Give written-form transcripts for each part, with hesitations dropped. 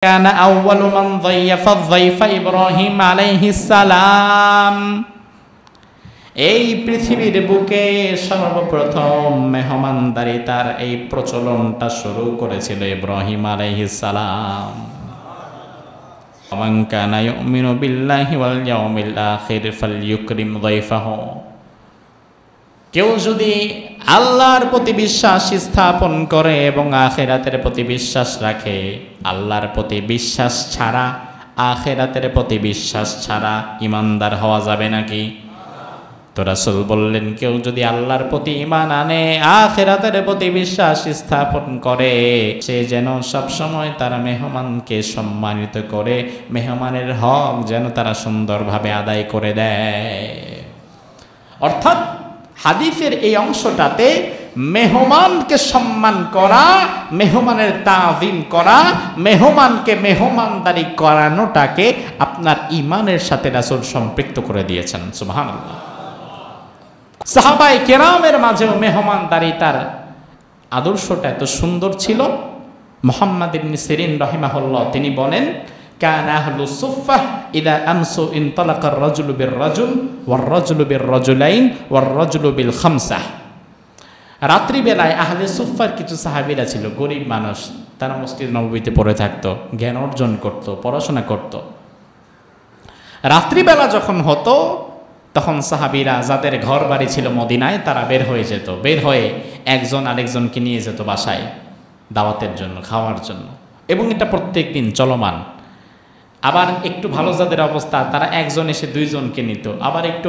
কানা আউয়ালু মান যায়্যাফা যায়ফা ইব্রাহিম আলাইহিস সালাম। এই পৃথিবীর বুকে সর্বপ্রথম মেহমানদারিতার এই প্রচলনটা শুরু করেছিল ইব্রাহিম আলাইহিস সালাম। মান কানা ইউমিনু বিল্লাহি ওয়াল ইয়াউমিল আখির ফালইউকরিম যায়ফাহু। কেউ যদি আল্লাহর প্রতি বিশ্বাস স্থাপন করে এবং আখিরাতের প্রতি বিশ্বাস রাখে, আল্লাহর প্রতি বিশ্বাস ছাড়া আখিরাতের প্রতি বিশ্বাস ছাড়া ইমানদার হওয়া যাবে নাকি? তো রাসূল বললেন, কেউ যদি আল্লাহর প্রতি ঈমান আনে, আখিরাতের প্রতি বিশ্বাস স্থাপন করে, সে যেন সবসময় তার মেহমানকে সম্মানিত করে, মেহমানের হক যেন তারা সুন্দরভাবে আদায় করে দেয়। অর্থাৎ হাদিসের এই অংশটাতে মেহমানকে সম্মান করা, মেহমানের তাজিম করা, মেহমানকে মেহমানদারি করানোটাকে আপনার ঈমানের সাথে রাসূল সম্পৃক্ত করে দিয়েছেন। সুবহানাল্লাহ। সাহাবায়ে কেরামের মাঝেও মেহমানদারি তার আদর্শটা এত সুন্দর ছিল। মুহাম্মদ ইবনে সিরিন রাহিমাহুল্লাহ তিনি বলেন, কানা আহলুস সুফফাহ ইদা আমসু ইনতালাকা আর-রাজুলু বির-রাজুল ওয়ার-রাজুলু বির-রাজুলাইন ওয়ার-রাজুলু বিল-খামসাহ। রাত্রিবেলায় আহলে সুফফার কিছু সাহাবীরা ছিল, গরিব মানুষ, তারা মসজিদ নববীতে পড়ে থাকতো, জ্ঞান অর্জন করত, পড়াশোনা করত। রাত্রিবেলা যখন হতো তখন সাহাবীরা যাদের ঘর বাড়ি ছিল মদিনায়, তারা বের হয়ে যেত। বের হয়ে একজন আরেকজনকে নিয়ে যেত বাসায় দাওয়াতের জন্য, খাওয়ার জন্য, এবং এটা প্রত্যেক দিন চলমান। আবার একটু ভালো যাদের অবস্থা তারা একজন এসে দুইজনকে নিত, আবার একটু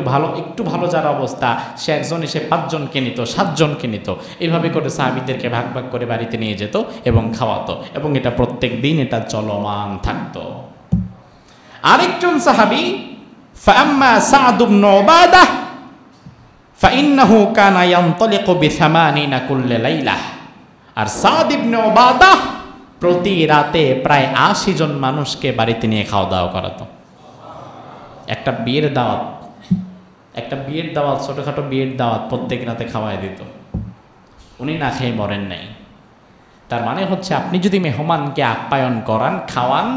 ভালো যার অবস্থা সে একজন এসে পাঁচজনকে নিত, সাতজনকে নিত। এইভাবে করে সাহাবীদেরকে ভাগ ভাগ করে বাড়িতে নিয়ে যেত এবং খাওয়াতো, এবং এটা প্রত্যেক দিন এটা চলমান থাকতো। আরেকজন সাহাবী ফাআম্মা সা'দ ইবনে উবাদাহ ফাইন্নাহু কানা ইয়ানতালিকু বি-80 কুল্লা লাইলাহ। আর সা'দ ইবনে উবাদাহ প্রতি রাতে প্রায় 80 জন মানুষকে বাড়িতে নিয়ে খাওয়া দাওয়া করাতো। একটা বিয়ের দাওয়াত, ছোটখাটো বিয়ের দাওয়াত প্রত্যেক রাতে খাওয়াই দিত। উনি না খেয়ে মরেন নাই। তার মানে হচ্ছে, আপনি যদি মেহমানকে আপ্যায়ন করান, খাওয়ান,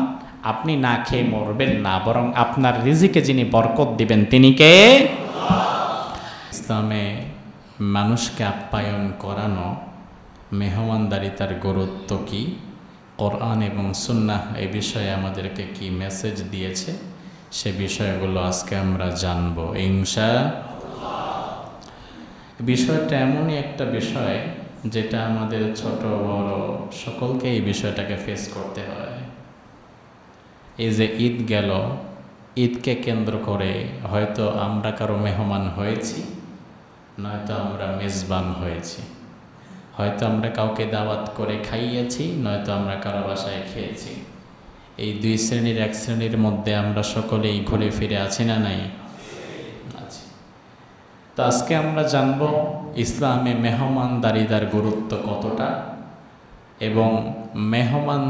আপনি না খেয়ে মরবেন না, বরং আপনার রিজিকে যিনি বরকত দিবেন তিনি কে? ইসলামে মানুষকে আপ্যায়ন করানো, মেহমানদারিতার গুরুত্ব কি, কোরআন এবং সুন্নাহ এই বিষয়ে আমাদেরকে কি মেসেজ দিয়েছে, সে বিষয়গুলো আজকে আমরা জানব ইনশাআল্লাহ। বিষয়টা এমনই একটা বিষয় যেটা আমাদের ছোট বড় সকলকে এই বিষয়টাকে ফেস করতে হয়। এই যে ঈদ গেল, ঈদকে কেন্দ্র করে হয়তো আমরা কারো মেহমান হয়েছি, নয়তো আমরা মেজবান হয়েছি। হয়তো আমরা কাউকে দাওয়াত করে খাইয়েছি, নয়তো আমরা কারো বাসায় খেয়েছি। এই দুই শ্রেণীর এক শ্রেণীর মধ্যে আমরা সকলেই ঘুরে ফিরে আছি না নাই? আছি। তো আজকে আমরা জানব ইসলামে মেহমানদারিতার গুরুত্ব কতটা, এবং মেহমান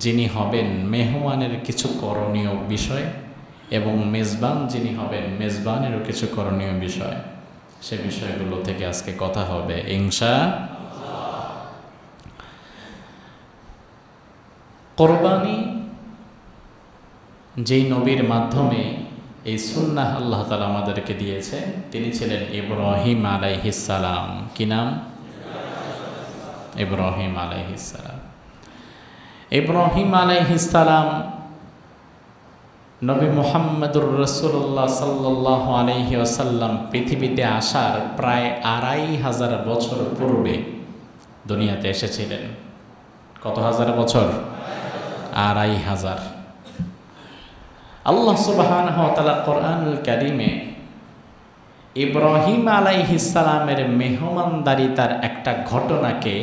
যিনি হবেন মেহমানের কিছু করণীয় বিষয়, এবং মেজবান যিনি হবেন মেজবানেরও কিছু করণীয় বিষয়। সে বিষয়গুলো থেকে আজকে কথা হবে ইনশাআল্লাহ। কোরবানি যেই নবীর মাধ্যমে এই সুন্নাহ আল্লাহ তাআলা আমাদেরকে দিয়েছে, তিনি ছিলেন ইব্রাহিম আলাইহিস সালাম। কি নাম? ইব্রাহিম আলাইহিস সালাম। ইব্রাহিম আলাইহিস সালাম নবী মুহাম্মদুর রাসূলুল্লাহ সাল্লাল্লাহু আলাইহি ওয়াসাল্লাম পৃথিবীতে আসার প্রায় 2500 বছর পূর্বে দুনিয়াতে এসেছিলেন। কত হাজার বছর? 2500। আল্লাহ সুবহানাহু ওয়া তাআলা কোরআনুল কারীমে ইব্রাহিম আলাইহিস সালামের মেহমানদারিতার একটা ঘটনাকে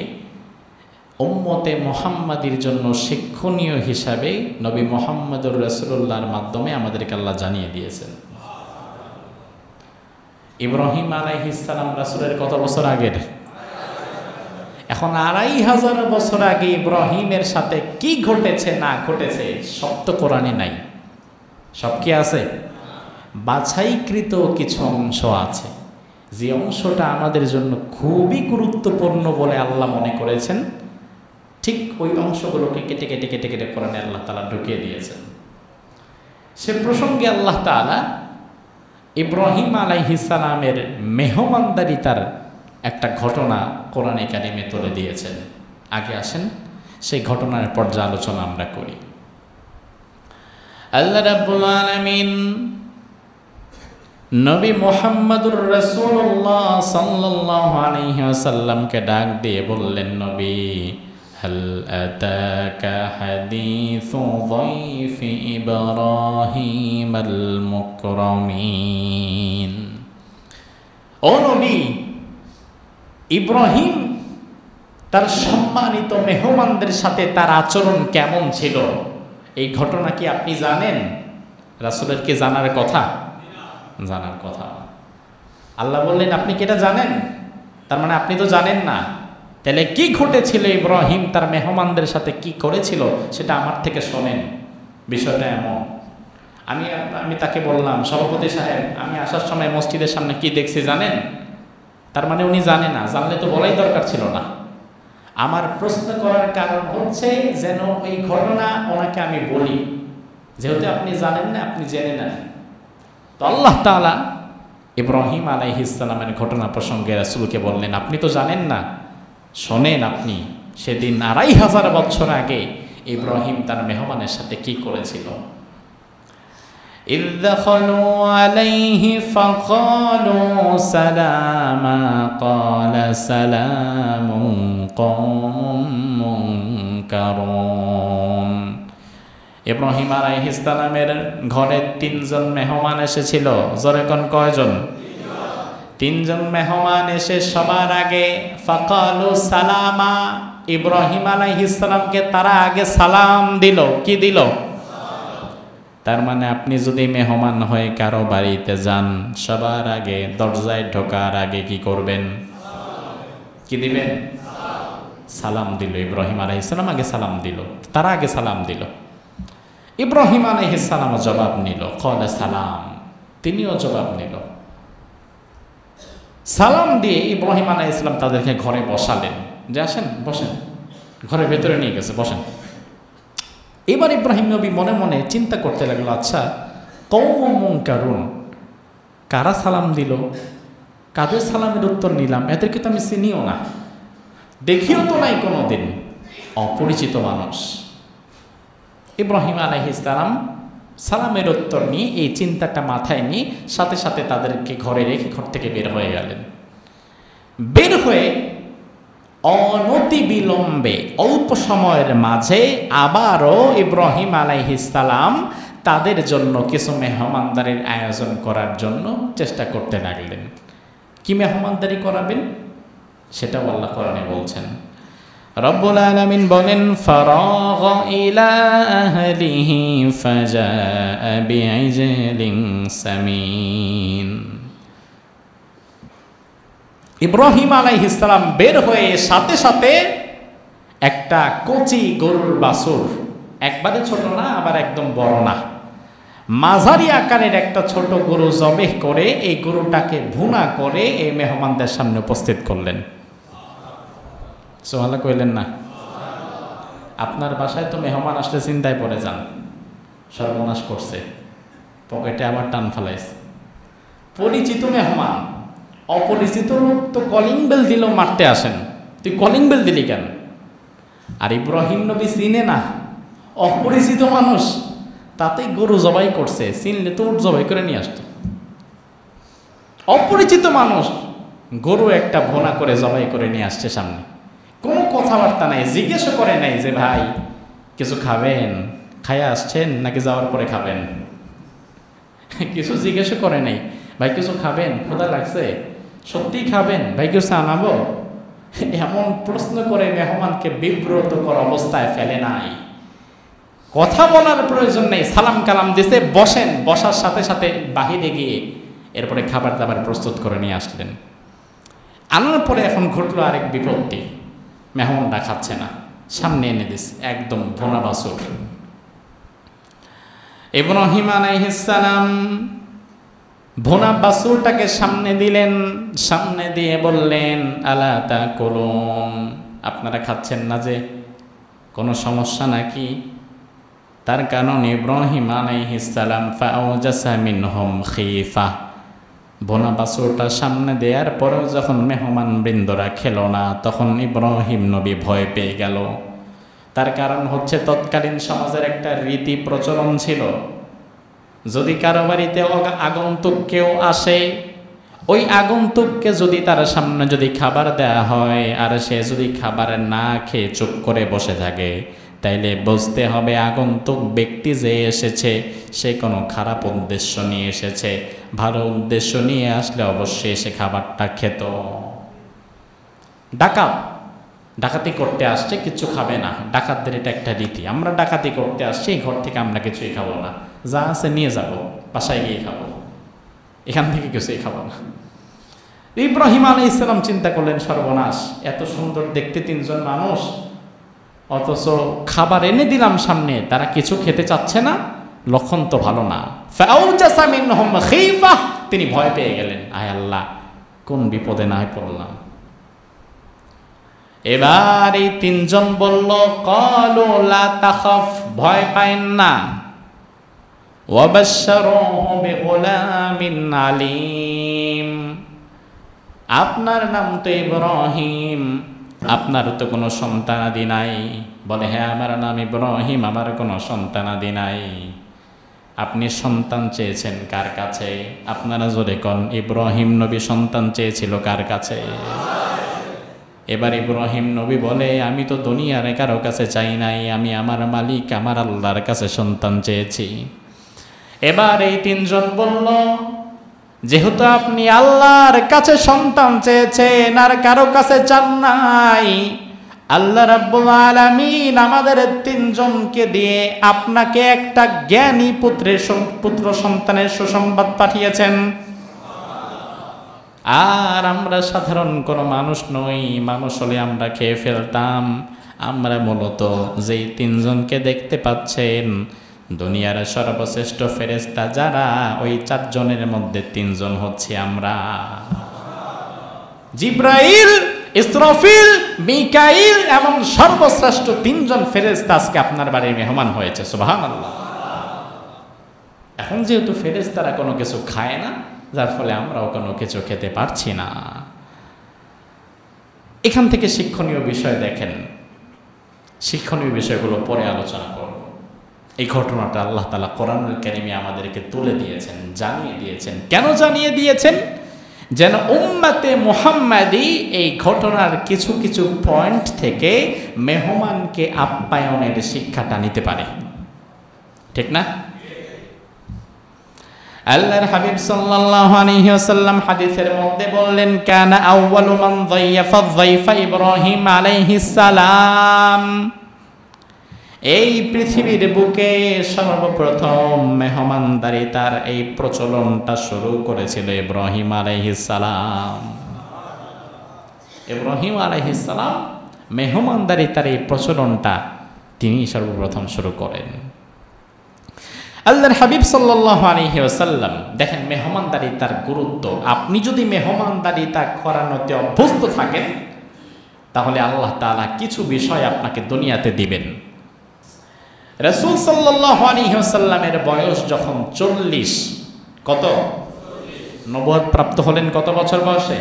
উম্মতে মুহাম্মাদির জন্য শিক্ষণীয় হিসাবে নবী মুহাম্মদুর রাসূলুল্লাহর মাধ্যমে আমাদেরকে আল্লাহ জানিয়ে দিয়েছেন। ইব্রাহিম আলাইহিস সালাম রাসূলের কত বছর আগের? এখন 2500 বছর আগে ইব্রাহিমের সাথে কি ঘটেছে না ঘটেছে সব তো কোরআনে নাই। সব কি আছে? বাছাইকৃত কিছু অংশ আছে, যে অংশটা আমাদের জন্য খুবই গুরুত্বপূর্ণ বলে আল্লাহ মনে করেছেন, ঠিক ওই অংশগুলোকে কেটে কেটে কেটে কেটে কোরআনে আল্লাহ তাআলা ঢুকিয়ে দিয়েছেন। সে প্রসঙ্গে আল্লাহ তাআলা ইব্রাহিম আলাইহিস সালামের মেহমানদারিতার একটা ঘটনা কোরআনে কারিমে তুলে দিয়েছেন। আগে আসেন সেই ঘটনার পর্যালোচনা আমরা করি। আল্লাহ রাব্বুল আলামিন নবী মুহাম্মদুর রাসূলুল্লাহ সাল্লাল্লাহু আলাইহি ওয়াসাল্লামকে ডাক দিয়ে বললেন, নবী, হাল আতাকা হাদিসু যায়ফি ইব্রাহিমাল মুকরামিন। ও নবী, ইব্রাহিম তার সম্মানিত মেহমানদের সাথে তার আচরণ কেমন ছিল, এই ঘটনা কি আপনি জানেন? রাসূলের কি জানার কথা? জানার কথা। আল্লাহ বললেন, আপনি কি এটা জানেন? তার মানে আপনি তো জানেন না। তাহলে কি ঘটেছিল, ইব্রাহিম তার মেহমানদের সাথে কি করেছিল সেটা আমার থেকে শোনেন। বিষয়টা এমন, আমি তাকে বললাম, সভাপতি সাহেব, আমি আসার সময় মসজিদের সামনে কি দেখছি জানেন? তার মানে উনি জানে না, জানলে তো বলাই দরকার ছিল না। আমার প্রশ্ন করার কারণ হচ্ছে যেন এই ঘটনা ওনাকে আমি বলি, যেহেতু আপনি জানেন না, আপনি জেনে নেন। তো আল্লাহ তাআলা ইব্রাহিম আলাইহিস সালামের ঘটনা প্রসঙ্গে রাসূলকে বললেন, আপনি তো জানেন না, শোনেন আপনি, সেদিন ২৫০০ বছর আগে ইব্রাহিম তার মেহমানের সাথে কি করেছিল। إذ دخلوا عليه فقالوا سلاما قال سلام قوم منكرون। ইব্রাহিম আলাইহিস সালামের ঘরে ৩ জন মেহমান এসেছিল। জোরে কোন কয়জন? ৩ জন মেহমান এসে সবার আগে ফাকালু সালামা, ইব্রাহিম আলাইহিস সালামকে তারা আগে সালাম দিল। কি দিল? তার মানে আপনি যদি মেহমান হয়ে কারো বাড়িতে যান, সবার আগে দরজায় ঢোকার আগে কি করবেন? কি দিবেন? সালাম দিল। ইব্রাহিম আলাইহিস সালাম আগে সালাম দিল, তারা আগে সালাম দিল। ইব্রাহিম আলাইহিস সালাম জবাব নিল, ক্বালা সালাম, তিনিও জবাব নিল। সালাম দিয়ে ইব্রাহিম আলাইহিস সালাম তাদেরকে ঘরে বসালেন, যে আসেন বসেন, ঘরের ভেতরে নিয়ে গেছে, বসেন। এবার ইব্রাহিম নবী মনে মনে চিন্তা করতে লাগলো, আচ্ছা, কওমুন মুনকারুন, কারা সালাম দিল, কাদের সালামের উত্তর নিলাম, এদেরকে তো আমি চিনিও না, দেখিও তো নাই কোনোদিন, অপরিচিত মানুষ। ইব্রাহিম আলাইহিস সালাম সালামের উত্তর নিয়ে এই চিন্তাটা মাথায় নিয়ে সাথে সাথে তাদেরকে ঘরে রেখে ঘর থেকে বের হয়ে গেলেন। বের হয়ে অনতি বিলম্বে অল্প সময়ের মাঝে আবারও ইব্রাহিম আলাইহিস সালাম তাদের জন্য কিছু মেহমানদারির আয়োজন করার জন্য চেষ্টা করতে লাগলেন। কি মেহমানদারি করাবেন সেটাও আল্লাহ কোরআনে বলছেন। রব্বুল আলামিন বলেন, ফারাগা ইলা আহলিহি ফাজাআ বিইজলিন সামিন। ইব্রাহিম আলাইহিস সালাম বের হয়ে সাথে সাথে একটা কচি গরুর বাছুর, একবারে ছোট না আবার একদম বড় না, মাঝারি আকারের একটা ছোট গরু জবেহ করে এই গরুটাকে ভুনা করে এই মেহমানদের সামনে উপস্থিত করলেন। সুবহানাল্লাহ কইলেন না? আপনার বাসায় তো মেহমান আসলে চিন্তায় পড়ে যান, সর্বনাশ করছে, পকেটে আবার টান ফেলাইছে। পরিচিত মেহমান, অপরিচিত লোক তো কলিং বেল দিলেও মারতে আসেন, তুই কলিং বেল দিলি কেন? আর ইব্রাহিম নবী চিনে না, অপরিচিত মানুষ, তাতেই গরু জবাই করছে, চিনলে তো উট জবাই করে নিয়ে আসতো। অপরিচিত মানুষ গরু একটা ভোনা করে জবাই করে নিয়ে আসছে সামনে, কোনো কথাবার্তা নাই, জিজ্ঞেসও করে নাই যে ভাই কিছু খাবেন, খাইয়া আসছেন নাকি যাওয়ার পরে খাবেন, কিছু জিজ্ঞেসও করে নাই। ভাই কিছু খাবেন, ক্ষুধা লাগছে, সত্যিই খাবেন, ভাই কিছু আনাবো, এমন প্রশ্ন করে মেহমানকে বিব্রতকর অবস্থায় ফেলে নাই। কথা বলার প্রয়োজন নেই, সালাম কালাম দিছে, বসেন, বসার সাথে সাথে বাহিরে গিয়ে এরপরে খাবার দাবার প্রস্তুত করে নিয়ে আসলেন। আনার পরে এখন ঘটলো আরেক বিপত্তি, মেহমানরা খাচ্ছে না, সামনে এনে দিস একদম ভোনা বাছুর। ইব্রাহিম আলাইহিস সালাম ভোনা বাছুরটাকে সামনে দিলেন, সামনে দিয়ে বললেন, আলা তাকুলুন, আপনারা খাচ্ছেন না যে? কোনো সমস্যা নাকি? তার কারণ ইব্রাহিম আলাইহিস সালাম ফাওজাসা মিনহুম খিফা, বোনা বাছুরটা সামনে দেওয়ার পরেও যখন মেহমান বৃন্দরা খেলো না, তখন ইব্রাহিম নবী ভয় পেয়ে গেল। তার কারণ হচ্ছে তৎকালীন সমাজের একটা রীতি প্রচলন ছিল, যদি কারো বাড়িতে আগন্তুক কেউ আসে, ওই আগন্তুককে যদি তার সামনে যদি খাবার দেয়া হয় আর সে যদি খাবার না খেয়ে চুপ করে বসে থাকে, তাইলে বুঝতে হবে আগন্তুক ব্যক্তি যে এসেছে সে কোনো খারাপ উদ্দেশ্য নিয়ে এসেছে। ভালো উদ্দেশ্য নিয়ে আসলে অবশ্যই সে খাবারটা খেত। ডাকাতি করতে আসছে, কিছু খাবে না, ডাকাতদের এটা একটা রীতি। আমরা ডাকাতি করতে আসছি, এই ঘর থেকে আমরা কিছুই খাবো না, যা আছে নিয়ে যাব, বাসায় গিয়ে খাবো, এখান থেকে কিছুই খাবো না। ইব্রাহিম আলাইহিস সালাম চিন্তা করলেন, সর্বনাশ, এত সুন্দর দেখতে তিনজন মানুষ, অথচ খাবার এনে দিলাম সামনে, তারা কিছু খেতে চাচ্ছে না, লক্ষণ তো ভালো না। ফাওজাসা মিনহুম খিফা, তিনি ভয় পেয়ে গেলেন, আয় আল্লাহ, কোন বিপদে না পড়লাম। এবার এই তিনজন বলল, ক্বালু লা তাখাফ, ভয় পায়েন না, ওয়াবাশশারুহু বিগুলামিন আলীম, আপনার নাম তো ইব্রাহিম, আপনার তো কোনো সন্তানাদি নাই। বলে, হ্যাঁ আমার নাম ইব্রাহিম, আমার কোনো সন্তানাদি নাই। আপনি সন্তান চেয়েছেন কার কাছে? আপনারা জোরে কোন, ইব্রাহিম নবী সন্তান চেয়েছিল কার কাছে? এবার ইব্রাহিম নবী বলে, আমি তো দুনিয়ার কারো কাছে চাই নাই, আমি আমার মালিক আমার আল্লাহর কাছে সন্তান চেয়েছি। এবার এই তিনজন বলল, যেহেতু আপনি আল্লাহর কাছে সন্তান চেয়েছেন আর কারো কাছে চান নাই, আল্লাহ রাব্বুল আলামিন আমাদের তিনজনকে দিয়ে আপনাকে একটা জ্ঞানী পুত্র সন্তানের সুসংবাদ পাঠিয়েছেন। আর আমরা সাধারণ কোনো মানুষ নই, মানুষ হলে আমরা খেয়ে ফেলতাম। আমরা মূলত যেই তিনজনকে দেখতে পাচ্ছেন, দুনিয়ার সর্বশ্রেষ্ঠ ফেরেশতা যারা, ওই চারজনের মধ্যে তিনজন হচ্ছে আমরা। জিব্রাইল, ইসরাফিল, মিকাইল এবং সর্বশ্রেষ্ঠ তিনজন ফেরেশতা আজকে আপনার বাড়ির মেহমান হয়েছে। সুবহানাল্লাহ। এখন যেহেতু ফেরেশতারা কোনো কিছু খায় না, যার ফলে আমরাও কোনো কিছু খেতে পারছি না। এখান থেকে শিক্ষণীয় বিষয় দেখেন, শিক্ষণীয় বিষয়গুলো পরে আলোচনা করব। এই ঘটনাটা আল্লাহ তাআলা কোরআনুল কারীমে আমাদেরকে তুলে দিয়েছেন, জানিয়ে দিয়েছেন। কেন জানিয়ে দিয়েছেন? যেন উম্মতে মুহাম্মাদি এই ঘটনার কিছু কিছু পয়েন্ট থেকে মেহমানকে আপ্যায়নের শিক্ষাটা নিতে পারে। ঠিক না? আল্লাহর হাবিব সাল্লাল্লাহু আলাইহি ওয়াসাল্লাম হাদিসের মধ্যে বললেন, কানা আউয়ালু মান যায়্যাফা যায়ফা ইব্রাহিম আলাইহিস সালাম, এই পৃথিবীর বুকে সর্বপ্রথম মেহমানদারিতার এই প্রচলনটা শুরু করেছিল ইব্রাহিম আলাইহিস সালাম। ইব্রাহিম আলাইহিস সালাম মেহমানদারিতার এই প্রচলনটা তিনি সর্বপ্রথম শুরু করেন। আল্লাহর হাবিব সাল্লাল্লাহু আলাইহি ওয়াসাল্লাম দেখেন মেহমানদারিতার গুরুত্ব। আপনি যদি মেহমানদারিতা করানোতে অভ্যস্ত থাকেন, তাহলে আল্লাহ তাআলা কিছু বিষয় আপনাকে দুনিয়াতে দিবেন। রাসূল সাল্লাল্লাহু আলাইহি ওয়াসাল্লামের বয়স যখন 40, কত? নবুয়ত প্রাপ্ত হলেন কত বছর বয়সে?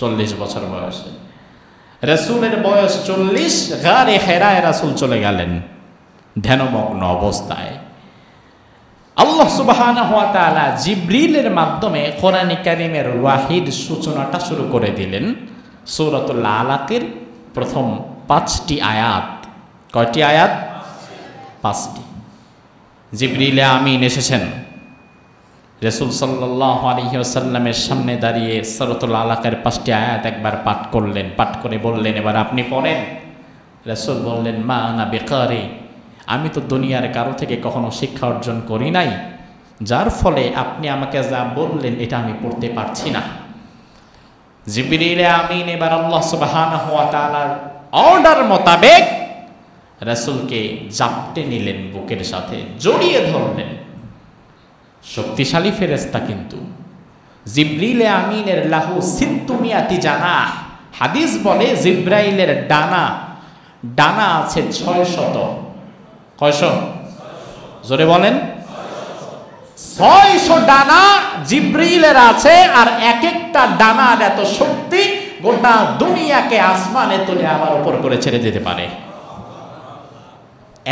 40 বছর বয়সে। রাসূলের বয়স 40, গারে হেরায় রাসূল চলে গেলেন ধ্যানমগ্ন অবস্থায়। আল্লাহ সুবহানাহু ওয়া তাআলা জিবরিলের মাধ্যমে কোরআনে কারীমের ওয়াহির সূচনাটা শুরু করে দিলেন। সূরাতুল আলাকের প্রথম 5টি আয়াত। কয়টি আয়াত? 5টি। জিবরিল আমিন এসেছেন, রাসূল সাল্লাল্লাহু আলাইহি ওয়াসাল্লামের সামনে দাঁড়িয়ে সূরাতুল আলাকের 5টি আয়াত একবার পাঠ করলেন। পাঠ করে বললেন, এবার আপনি পড়েন। রাসূল বললেন, মা আনা বিকারি, আমি তো দুনিয়ার কারো থেকে কখনো শিক্ষা অর্জন করি নাই, যার ফলে আপনি আমাকে যা বললেন এটা আমি পড়তে পারছি না। জিবরিল আমিন এবার আল্লাহ সুবহানাহু ওয়া তাআলার অর্ডার মোতাবেক রাসূলকে জাপটে নিলেন, বুকের সাথে জড়িয়ে ধরলেন। শক্তিশালী ফেরেশতা কিন্তু জিবরিল আমিনের লাহু সিত্তুমিয়াতি জানাহ। হাদিস বলে জিব্রাইলের ডানা ডানা আছে 600। কয়শো? জোরে বলেন। 600 ডানা জিবরিলের আছে, আর এক একটা ডানার এত শক্তি গোটা দুনিয়াকে আসমানে তুলে আমার উপর করে ছেড়ে দিতে পারে।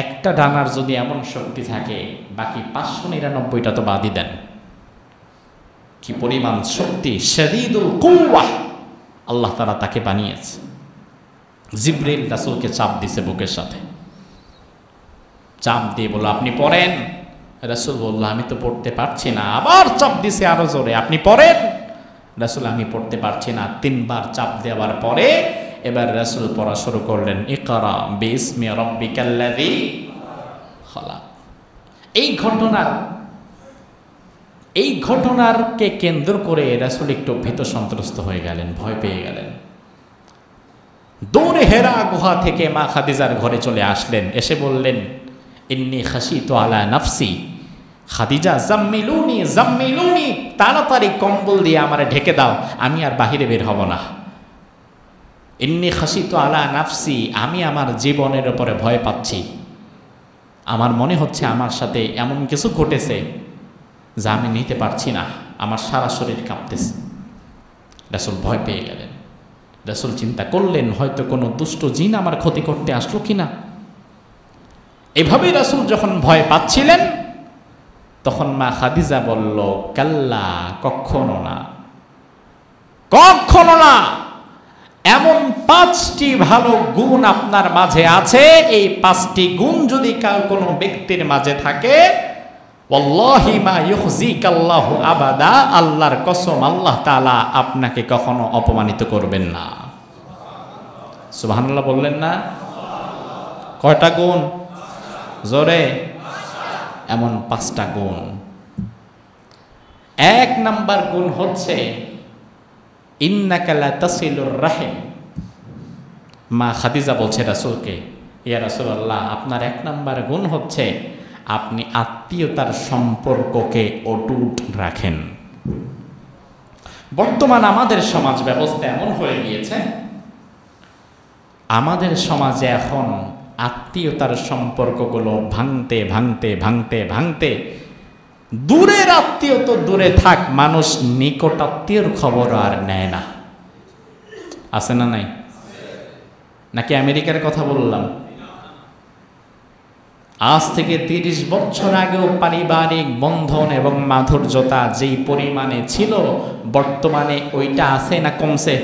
একটা ডানার যদি এমন শক্তি থাকে, বাকি 599টা তো বাদই দেন। কি পরিমাণ শক্তি! শাদীদুল কুওয়া আল্লাহ তাআলা তাকে বানিয়েছে। জিবরিল রাসূলকে চাপ দিছে বুকের সাথে, চাপ দিয়ে বলল আপনি পড়েন। রাসূল বলল আমি তো পড়তে পারছি না। আবার চাপ দিছে আরো জোরে, আপনি পড়েন। রাসূল আমি পড়তে পারছি না। 3 বার চাপ দেওয়ার পরে এবার রাসূল পড়া শুরু করলেন, ইকরা বিসমি রাব্বিকাল্লাযী খালাক। এই ঘটনারকে কেন্দ্র করে রাসূল একটু ভীত সন্ত্রস্ত হয়ে গেলেন, ভয় পেয়ে গেলেন। দৌড়ে হেরা গুহা থেকে মা খাদিজার ঘরে চলে আসলেন, এসে বললেন ইন্নী খাশিতু আলা নাফসি। খাদিজা জাম্মিলুনি জাম্মিলুনি, তাড়াতাড়ি কম্বল দিয়ে আমারে ঢেকে দাও, আমি আর বাহিরে বের হব না। ইন্নী খাশিতু আলা নাফসি, আমি আমার জীবনের উপরে ভয় পাচ্ছি। আমার মনে হচ্ছে আমার সাথে এমন কিছু ঘটেছে যা আমি নিতে পারছি না, আমার সারা শরীর কাঁপতেছে। রাসূল ভয় পেয়ে গেলেন। রাসূল চিন্তা করলেন হয়তো কোনো দুষ্ট জিন আমার ক্ষতি করতে আসলো কিনা। এভাবেই রাসূল যখন ভয় পাচ্ছিলেন, তখন মা খাদিজা বলল, কাল্লা, কখনো না, কখনো না। এমন 5টি ভালো গুণ আপনার মাঝে আছে, এই 5টি গুণ যদি কোনো ব্যক্তির মাঝে থাকে, ওয়াল্লাহি মা ইউখজিকাল্লাহু আবাদা, আল্লাহর কসম আল্লাহ তাআলা আপনাকে কখনো অপমানিত করবেন না। সুবহানাল্লাহ বললেন না? কয়টা গুণ? জোরে। এমন 5টা গুণ। 1 নাম্বার গুণ হচ্ছে ইন্নাকা লা তাসিলুর রাহিম। মা খাদিজা বলছে রাসূলকে, ইয়া রাসূলুল্লাহ, আপনার 1 নাম্বার গুণ হচ্ছে আপনি আত্মীয়তার সম্পর্ককে অটুট রাখেন। বর্তমান আমাদের সমাজ ব্যবস্থা এমন হয়ে গিয়েছে, আমাদের সমাজে এখন আত্মীয়তার সম্পর্কগুলো ভাঙতে ভাঙতে ভাঙতে ভাঙতে, দূরের আত্মীয় তো দূরে থাক, মানুষ নিকট আত্মীয়র খবর আর নেয় না। আছে না নাই? নাকি আমেরিকার কথা বললাম? আজ থেকে 30 বছর আগেও পারিবারিক বন্ধন এবং মাধুর্যতা যেই পরিমাণে ছিল, বর্তমানে ওইটা আছে না কমছে?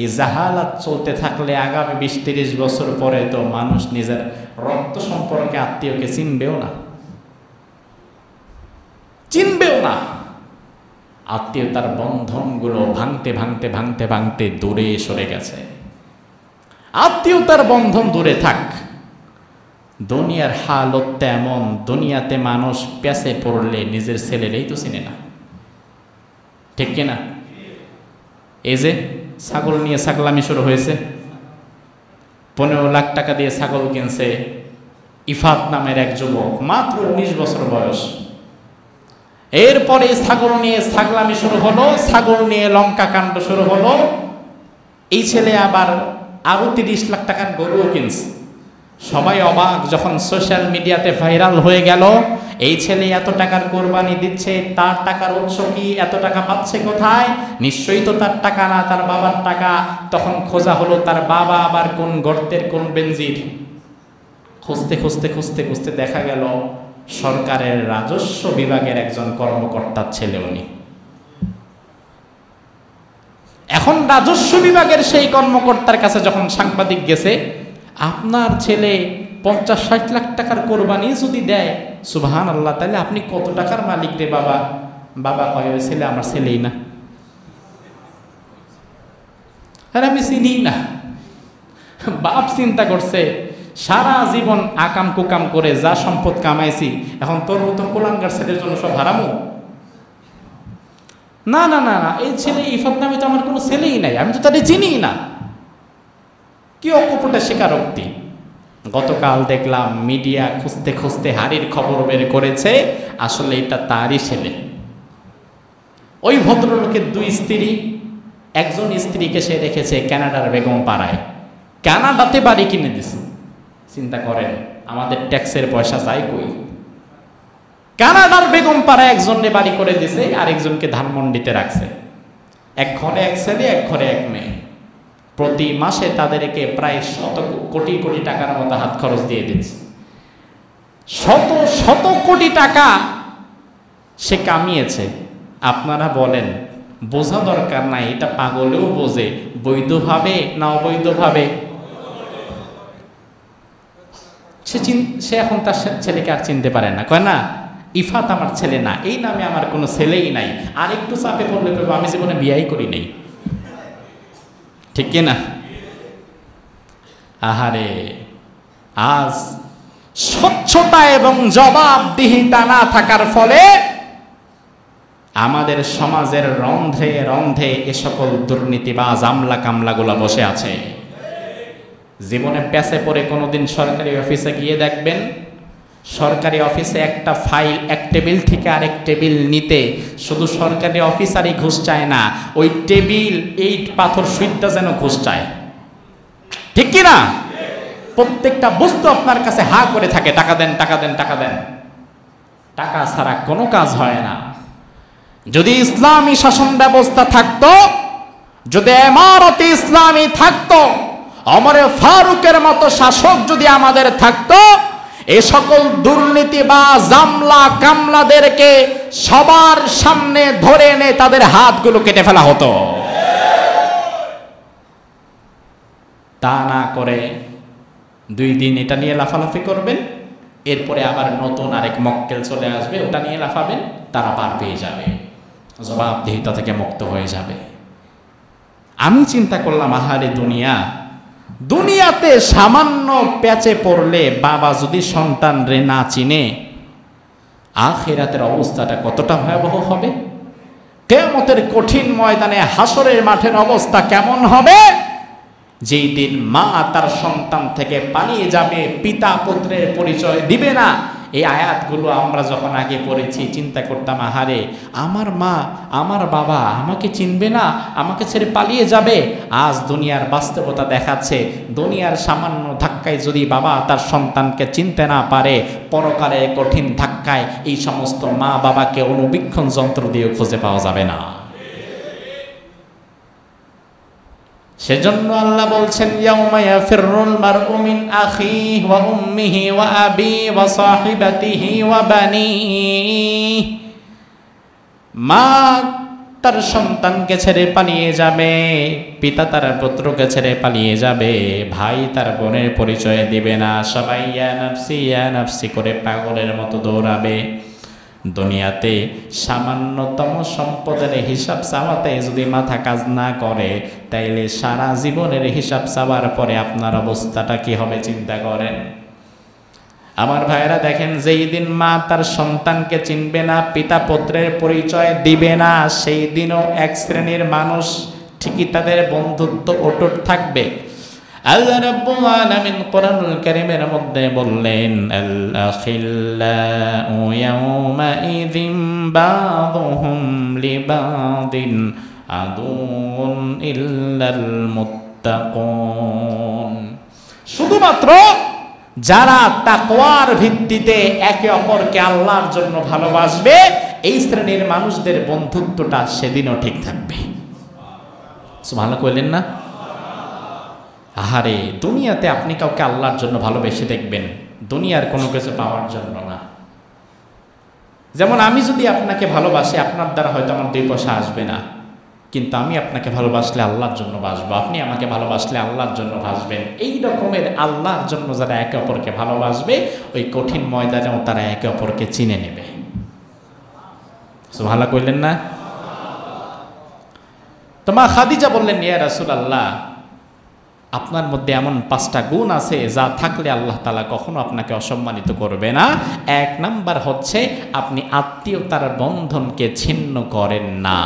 এই জাহালাত চলতে থাকলে আগামী 20-30 বছর পরে তো মানুষ নিজের রক্ত সম্পর্কে আত্মীয়কে চিনবেও না, চিনবেও না। আত্মীয়তার বন্ধনগুলো ভাঙতে ভাঙতে ভাঙতে ভাঙতে দূরে সরে গেছে। আত্মীয়তার বন্ধন দূরে থাক। দুনিয়ার হালত এমন, দুনিয়াতে মানুষ প্যাসে পড়লে নিজের ছেলেরাই তো চিনে না, ঠিক কিনা? এই যে ছাগল নিয়ে ছাগলামি শুরু হয়েছে, 15 লাখ টাকা দিয়ে ছাগল কিনছে ইফাত নামের এক যুবক, মাত্র 19 বছর বয়স। এরপরে ছাগল নিয়ে ছাগলামি শুরু হলো, ছাগল নিয়ে লঙ্কা কাণ্ড শুরু হলো। এই ছেলে আবার আরো 30 লাখ টাকার গরুও কিনছে। সবাই অবাক যখন সোশ্যাল মিডিয়াতে ভাইরাল হয়ে গেল, এই ছেলে এত টাকার কোরবানি দিচ্ছে, তার টাকার উৎস কি, এত টাকা পাচ্ছে কোথায়? নিশ্চয়ই তো তার টাকা না, তার বাবার টাকা। তখন খোঁজা হলো তার বাবা আবার কোন গর্তের কোন বেনজির। খুঁজতে খুঁজতে খুঁজতে খুঁজতে দেখা গেল সরকারের রাজস্ব বিভাগের একজন কর্মকর্তার ছেলে উনি। এখন রাজস্ব বিভাগের সেই কর্মকর্তার কাছে যখন সাংবাদিক গেছে, আপনার ছেলে 50-60 লাখ টাকার কোরবানি যদি দেয়, সুবহানাল্লাহ, তাহলে আপনি কত টাকার মালিক রে বাবা? বাবা কয়, ওই ছেলে আমার ছেলেই না, আর আমি চিনি না। বাপ চিন্তা করছে, সারা জীবন আকাম কুকাম করে যা সম্পদ কামাইছি, এখন তোর মতো কোলাঙ্গার ছেলের জন্য সব হারামো? না না না না, এই ছেলে ইফাত নামে তো আমার কোনো ছেলেই নাই, আমি তো তাদের চিনি না। কি অকপটে স্বীকারোক্তি! গতকাল দেখলাম মিডিয়া খুঁজতে খুঁজতে হাড়ির খবর বের করেছে, আসলে এটা তারই ছেলে। ওই ভদ্রলোকের 2 স্ত্রী, একজন স্ত্রীকে সে রেখেছে কানাডার বেগম পাড়ায়। কানাডাতে বাড়ি কিনে দিছে। চিন্তা করেন আমাদের ট্যাক্সের পয়সা যায় কই? কানাডার বেগম পাড়া একজনকে বাড়ি করে দিছে, আরেকজনকে ধানমন্ডিতে রাখছে। এক ঘরে এক ছেলে, এক ঘরে এক মেয়ে। প্রতি মাসে তাদেরকে প্রায় কোটি কোটি টাকার মতো হাত খরচ দিয়ে দিচ্ছে। শত শত কোটি টাকা সে কামিয়েছে। আপনারা বলেন, বোঝা দরকার নাই, এটা পাগলেও বোঝে, বৈধভাবে না অবৈধভাবে। সে এখন তার ছেলেকে আর চিনতে পারে না, কয় না ইফাত আমার ছেলে না, এই নামে আমার কোনো ছেলেই নাই। আর একটু চাপে পড়লে করবো আমি জীবনে বিয়াই করি নাই, ঠিক কিনা? আহারে, আজ স্বচ্ছতা এবং জবাবদিহিতা না থাকার ফলে আমাদের সমাজের রন্ধ্রে রন্ধ্রে এ সকল দুর্নীতিবাজ আমলা কামলাগুলো বসে আছে। জীবনে প্যাসে পড়ে কোনোদিন সরকারি অফিসে গিয়ে দেখবেন, সরকারি অফিসে একটা ফাইল এক টেবিল থেকে আরেক টেবিল নিতে শুধু সরকারি অফিসারই ঘুষ চায় না, ওই টেবিল ইট পাথর সুইটটা যেন ঘুষ চায়, ঠিক কিনা? প্রত্যেকটা বস্তু আপনার কাছে হা করে থাকে, টাকা দেন টাকা দেন টাকা দেন। টাকা ছাড়া কোনো কাজ হয় না। যদি ইসলামী শাসন ব্যবস্থা থাকতো, যদি ইমারতে ইসলামী থাকতো, ওমরে ফারুকের মতো শাসক যদি আমাদের থাকতো, এই সকল দুর্নীতি বা জামলা কামলাদেরকে সবার সামনে ধরে এনে তাদের হাতগুলো কেটে ফেলা হতো। তা না করে 2 দিন এটা নিয়ে লাফালাফি করবেন, এরপরে আবার নতুন আরেক মক্কেল চলে আসবে, ওটা নিয়ে লাফাবেন, তারা পার পেয়ে যাবে, জবাবদিহিতা থেকে মুক্ত হয়ে যাবে। আমি চিন্তা করলাম, আহারে দুনিয়াতে সামান্য প্যাচে পড়লে বাবা যদি সন্তান রে না চিনে, আখিরাতের অবস্থাটা কতটা ভয়াবহ হবে। কিয়ামতের কঠিন ময়দানে হাসরের মাঠের অবস্থা কেমন হবে, যেই দিন মা তার সন্তান থেকে পালিয়ে যাবে, পিতা পুত্রের পরিচয় দিবে না। এই আয়াতগুলো আমরা যখন আগে পড়েছি চিন্তা করতাম, আহারে আমার মা আমার বাবা আমাকে চিনবে না, আমাকে ছেড়ে পালিয়ে যাবে। আজ দুনিয়ার বাস্তবতা দেখাচ্ছে, দুনিয়ার সামান্য ধাক্কায় যদি বাবা তার সন্তানকে চিনতে না পারে, পরকালে কঠিন ধাক্কায় এই সমস্ত মা বাবাকে অনুবীক্ষণ যন্ত্র দিয়ে খুঁজে পাওয়া যাবে না। সেজন্য আল্লাহ বলছেন, ইয়াউমা ইয়াফিরুল মারউ মিন আখিহি ওয়া উম্মিহি ওয়া আবিহি ওয়া সাহিবাতিহি ওয়া বানিহি। মা তার সন্তানকে ছেড়ে পালিয়ে যাবে, পিতা তার পুত্রকে ছেড়ে পালিয়ে যাবে, ভাই তার বোনের পরিচয় দিবে না, সবাই ইয়া নাফসি করে পাগলের মতো দৌড়াবে। দুনিয়াতে সামান্যতম সম্পদের হিসাব চাওয়াতে যদি মাথা কাজ না করে, তাইলে সারা জীবনের হিসাব চাওয়ার পরে আপনার অবস্থাটা কি হবে চিন্তা করেন। আমার ভাইয়েরা দেখেন, যেই দিন মা তার সন্তানকে চিনবে না, পিতা পুত্রের পরিচয় দিবে না, সেই দিনও এক শ্রেণীর মানুষ ঠিকই তাদের বন্ধুত্ব অটুট থাকবে। আল্লাহ রাব্বুল আলামিন কোরআনুল কারীমের মধ্যে বললেন, আল আখিল্লাউ ইয়াউমা ইযিম বাযুহুম লিবাযিন আদুউন ইল্লাল মুত্তাকুন। শুধুমাত্র যারা তাকওয়ার ভিত্তিতে একে অপরকে আল্লাহর জন্য ভালোবাসবে, এই শ্রেণীর মানুষদের বন্ধুত্বটা সেদিনও ঠিক থাকবে। সুবহানাল্লাহ কইলেন না? আহারে, দুনিয়াতে আপনি কাউকে আল্লাহর জন্য ভালোবেসে দেখবেন, দুনিয়ার কোনো কিছু পাওয়ার জন্য না। যেমন আমি যদি আপনাকে ভালোবাসি, আপনার দ্বারা হয়তো আমার 2 পয়সা আসবে না, কিন্তু আমি আপনাকে ভালোবাসলে আল্লাহর জন্য বাসবো, আপনি আমাকে ভালোবাসলে আল্লাহর জন্য বাসবেন। এই রকমের আল্লাহর জন্য যারা একে অপরকে ভালোবাসবে, ওই কঠিন ময়দানেও তারা একে অপরকে চিনে নেবে। সুবহানাল্লাহ কইলেন না? তো মা খাদিজা বললেন, ইয়া রাসূলুল্লাহ, আপনার মধ্যে এমন 5টা গুণ আছে যা থাকলে আল্লাহ তাআলা কখনো আপনাকে অসম্মানিত করবে না। 1 নাম্বার হচ্ছে আপনি আত্মীয়তার বন্ধনকে ছিন্ন করেন না।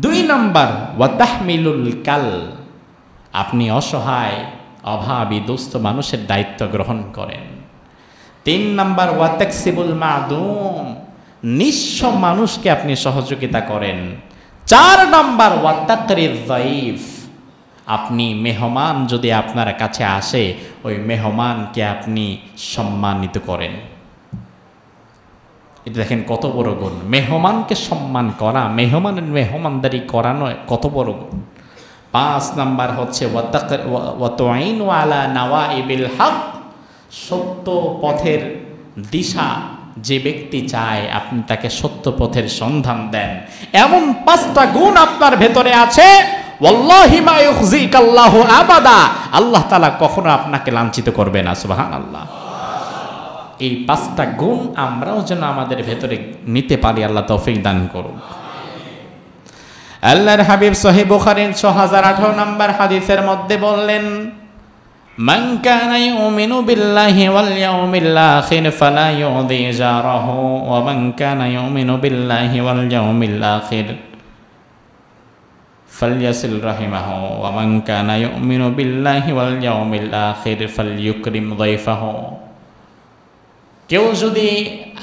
2 নাম্বার ওয়া তাহমিলুল কাল, আপনি অসহায় অভাবী দুস্থ মানুষের দায়িত্ব গ্রহণ করেন। 3 নাম্বার ওয়া তাকসিবুল মাদুম, নিঃস্ব মানুষকে আপনি সহযোগিতা করেন। 4 নাম্বার ওয়া তাকরিয যায়ীফ, আপনি মেহমান যদি আপনার কাছে আসে, ওই মেহমানকে আপনি সম্মানিত করেন। এটা দেখেন কত বড় গুণ, মেহমানকে সম্মান করা, মেহমানের মেহমানদারি করানো কত বড় গুণ। 5 নাম্বার হচ্ছে ওয়াতাইনু আলা নাওয়াইবিল হক, সত্য পথের দিশা যে ব্যক্তি চায় আপনি তাকে সত্য পথের সন্ধান দেন। এমন 5টা গুণ আপনার ভেতরে আছে, ওয়াল্লাহি মা ইউখজিকাল্লাহু আবাদা, আল্লাহ তাআলা কখনো আপনাকে লাঞ্ছিত করবে না। সুবহানাল্লাহ। এই 5টা গুণ আমরাও যেন আমাদের ভেতরে নিতে পারি, আল্লাহ তৌফিক দান করুন। আল্লাহর হাবিব সহিহ বুখারীর 6018 নম্বর হাদিসের মধ্যে বললেন, মান কানা ইউমিনু বিল্লাহি ওয়াল ইয়াউমিল আখির ফালা ইউযি জারাহু ওয়া মান কানা ইউমিনু বিল্লাহি ওয়াল ইয়াউমিল আখির ফালইয়াসিল রাহিমাহু ওয়া মান কানা ইউমিনু বিল্লাহি ওয়াল ইয়াউমিল আখির ফালইউকরিম যায়ফাহু। কেউ যদি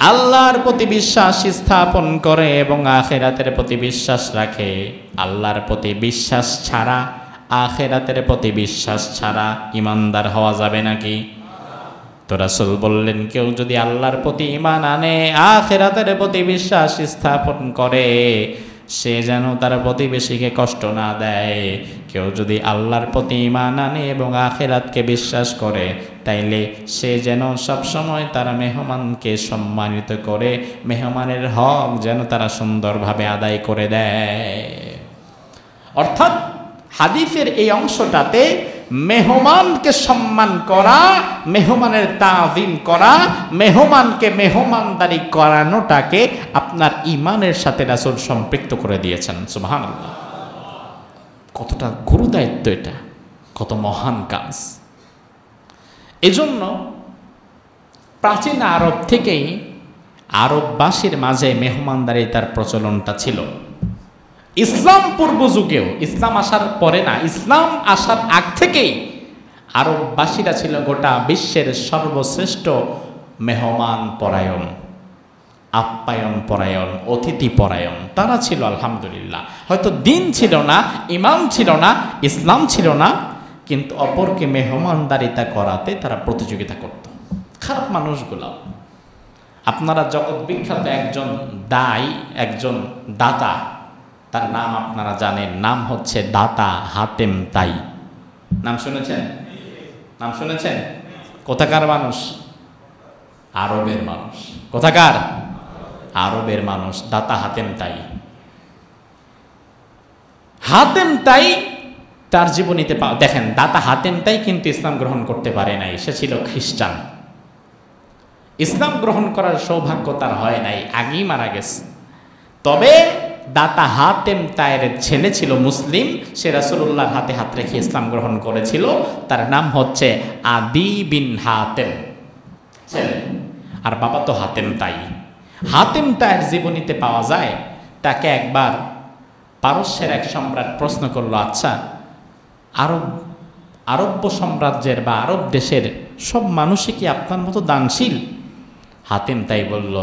আল্লাহর প্রতি বিশ্বাস স্থাপন করে এবং আখিরাতের প্রতি বিশ্বাস রাখে, আল্লাহর প্রতি বিশ্বাস ছাড়া, আখিরাতের প্রতি বিশ্বাস ছাড়া ইমানদার হওয়া যাবে নাকি? তো রাসূল বললেন, কেউ যদি আল্লাহর প্রতি ঈমান আনে, আখিরাতের প্রতি বিশ্বাস স্থাপন করে, সে যেন তার প্রতিবেশীকে কষ্ট না দেয়। কেউ যদি আল্লাহর প্রতি ঈমান আনে এবং আখিরাতকে বিশ্বাস করে, তাইলে সে যেন সবসময় তার মেহমানকে সম্মানিত করে, মেহমানের হক যেন তারা সুন্দরভাবে আদায় করে দেয়। অর্থাৎ হাদিসের এই অংশটাতে মেহমানকে সম্মান করা, মেহমানের তাজিম করা, মেহমানকে মেহমানদারি করানোটাকে আপনার ঈমানের সাথে রাসূল সম্পৃক্ত করে দিয়েছেন। সুবহানাল্লাহ। কতটা গুরু দায়িত্ব এটা, কত মহান কাজ। এজন্য প্রাচীন আরব থেকেই আরববাসীর মাঝে মেহমানদারি তার প্রচলনটা ছিল। ইসলাম পূর্ব যুগেও, ইসলাম আসার পরে না, ইসলাম আসার আগ থেকেই আরববাসীরা ছিল গোটা বিশ্বের সর্বশ্রেষ্ঠ মেহমান পরায়ণ, আপ্যায়ন পরায়ণ, অতিথি পরায়ণ তারা ছিল। আলহামদুলিল্লাহ। হয়তো দিন ছিল না, ইমাম ছিল না, ইসলাম ছিল না, কিন্তু অপরকে মেহমানদারিতা করাতে তারা প্রতিযোগিতা করত। খারাপ মানুষগুলো, আপনারা জগৎ বিখ্যাত একজন দাই, একজন দাতা, তার নাম আপনারা জানেন, নাম হচ্ছে দাতা হাতেম তাই। নাম শুনেছেন? নাম শুনেছেন? কোথাকার মানুষ? আরবের মানুষ। কোথাকার? আরবের মানুষ। দাতা হাতেম তাই। হাতেম তাই তার জীবনীতে দেখেন, দাতা হাতেম তাই কিন্তু ইসলাম গ্রহণ করতে পারে নাই, সে ছিল খ্রিস্টান। ইসলাম গ্রহণ করার সৌভাগ্য তার হয় নাই, আগেই মারা গেছে। তবে দাতা হাতেম তায়ের ছেলে ছিল মুসলিম, সে রাসূলুল্লাহর হাতে হাত রেখে ইসলাম গ্রহণ করেছিল। তার নাম হচ্ছে আদি বিন হাতেম ছেলে, আর বাবা তো হাতেম তাই। হাতেম তায়ের জীবনীতে পাওয়া যায়, তাকে একবার পারস্যের এক সম্রাট প্রশ্ন করলো, আচ্ছা আরব্য সাম্রাজ্যের বা আরব দেশের সব মানুষই কি আপনার মতো দানশীল? হাতেম তাই বলল,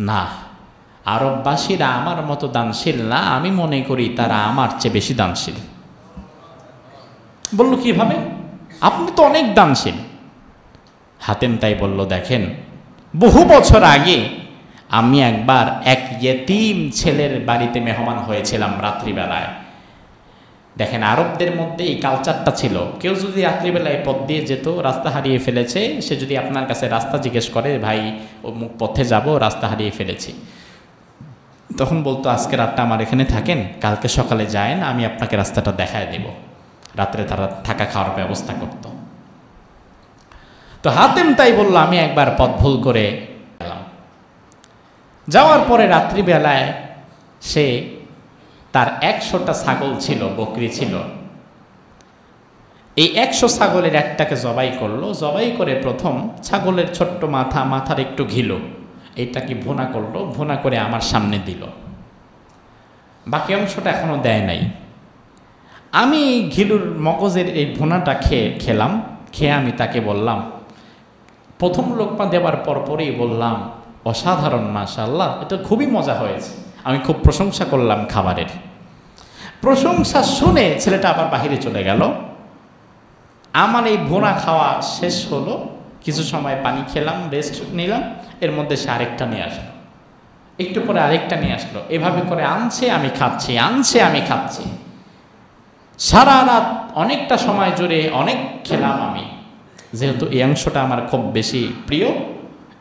না, আরববাসীরা আমার মতো দানশীল না, আমি মনে করি তারা আমার চেয়ে বেশি দানশীল। বলল, কিভাবে? আপনি তো অনেক দানশীল। হাতেম তাই বলল, দেখেন, বহু বছর আগে আমি একবার এক ইয়েতিম ছেলের বাড়িতে মেহমান হয়েছিলাম রাত্রিবেলায়। দেখেন, আরবদের মধ্যে এই কালচারটা ছিল, কেউ যদি রাত্রিবেলায় পথ দিয়ে যেত, রাস্তা হারিয়ে ফেলেছে, সে যদি আপনার কাছে রাস্তা জিজ্ঞেস করে, ভাই অমুক পথে যাব, রাস্তা হারিয়ে ফেলেছি, তখন বলতো, আজকে রাতটা আমার এখানে থাকেন, কালকে সকালে যায়েন, আমি আপনাকে রাস্তাটা দেখায় দেব। রাত্রে তারা থাকা খাওয়ার ব্যবস্থা করত। তো হাতেম তাই বলল, আমি একবার পথ ভুল করে গেলাম। যাওয়ার পরে রাত্রিবেলায় সে তার 100টা ছাগল ছিল, বকরি ছিল। এই 100 ছাগলের একটাকে জবাই করলো। জবাই করে প্রথম ছাগলের ছোট্ট মাথার একটু ঘিলো, এইটাকে ভুনা করলো, ভুনা করে আমার সামনে দিল। বাকি অংশটা এখনো দেয় নাই। আমি ঘিলুর মগজের এই ভুনাটা খেলাম। খেয়ে আমি তাকে বললাম, প্রথম লোকমা দেওয়ার পরপরই বললাম, অসাধারণ, মাশাআল্লাহ, এটা খুবই মজা হয়েছে। আমি খুব প্রশংসা করলাম খাবারের। প্রশংসা শুনে ছেলেটা আবার বাহিরে চলে গেল। আমার এই ভুনা খাওয়া শেষ হলো, কিছু সময় পানি খেলাম, রেস্ট নিলাম, এর মধ্যে সে আরেকটা নিয়ে আসলো, একটু পরে আরেকটা নিয়ে আসলো, এভাবে করে আনছে আমি খাচ্ছি, আনছে আমি খাচ্ছি। সারা রাত অনেকটা সময় জুড়ে অনেক খেলাম আমি, যেহেতু এই অংশটা আমার খুব বেশি প্রিয়,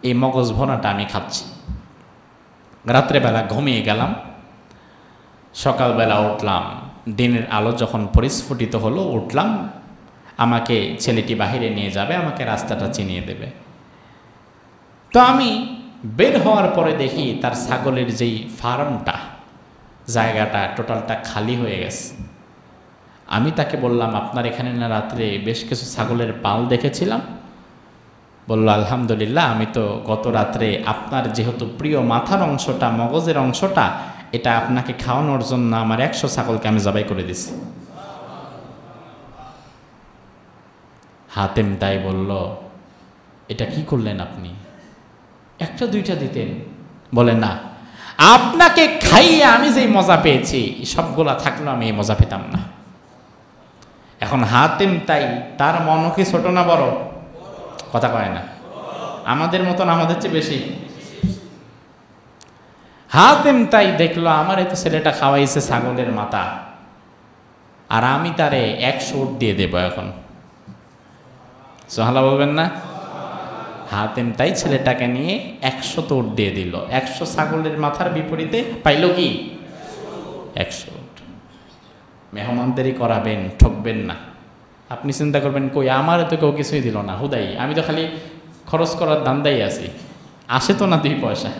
এই মগজ ভুনাটা আমি খাচ্ছি। রাত্রেবেলা ঘুমিয়ে গেলাম, সকালবেলা উঠলাম, দিনের আলো যখন পরিস্ফুটিত হলো উঠলাম, আমাকে ছেলেটি বাহিরে নিয়ে যাবে, আমাকে রাস্তাটা চিনিয়ে দেবে। তো আমি বের হওয়ার পরে দেখি তার ছাগলের যেই ফার্মটা, জায়গাটা টোটালটা খালি হয়ে গেছে। আমি তাকে বললাম, আপনার এখানে না রাত্রে বেশ কিছু ছাগলের পাল দেখেছিলাম? বলল, আলহামদুলিল্লাহ, আমি তো গত রাত্রে আপনার যেহেতু প্রিয় মাথার অংশটা, মগজের অংশটা, এটা আপনাকে খাওয়ানোর জন্য আমার 100 ছাগলকে আমি জবাই করে দিছি। হাতেম তাই বলল, এটা কি করলেন আপনি? একটা দুইটা দিতেন। বলে, না, আপনাকে খাইয়ে আমি যেই মজা পেয়েছি সবগুলা থাকলেও আমি এই মজা পেতাম না। এখন হাতেম তাই, তার মনও কি ছোট না বড়? কথা কয় না, আমাদের মতন, আমাদের চেয়ে বেশি। হাতেম তাই দেখলো আমার এত ছেলেটা খাওয়াইছে ছাগলের মাথা, আর আমি তারে 100 উট দিয়ে দেব এখন। সোহালা বলবেন না? হাতেম তাই ছেলেটাকে নিয়ে 100 উট দিয়ে দিল। 100 ছাগলের মাথার বিপরীতে পাইল কি? 100 উট। মেহমানদারি করাবেন, ঠকবেন না। আপনি চিন্তা করবেন, কই আমার তো কেউ কিছুই দিল না, হুদাই আমি তো খালি খরচ করার ধান্দাই আছি, আসে তো না 2 পয়সা।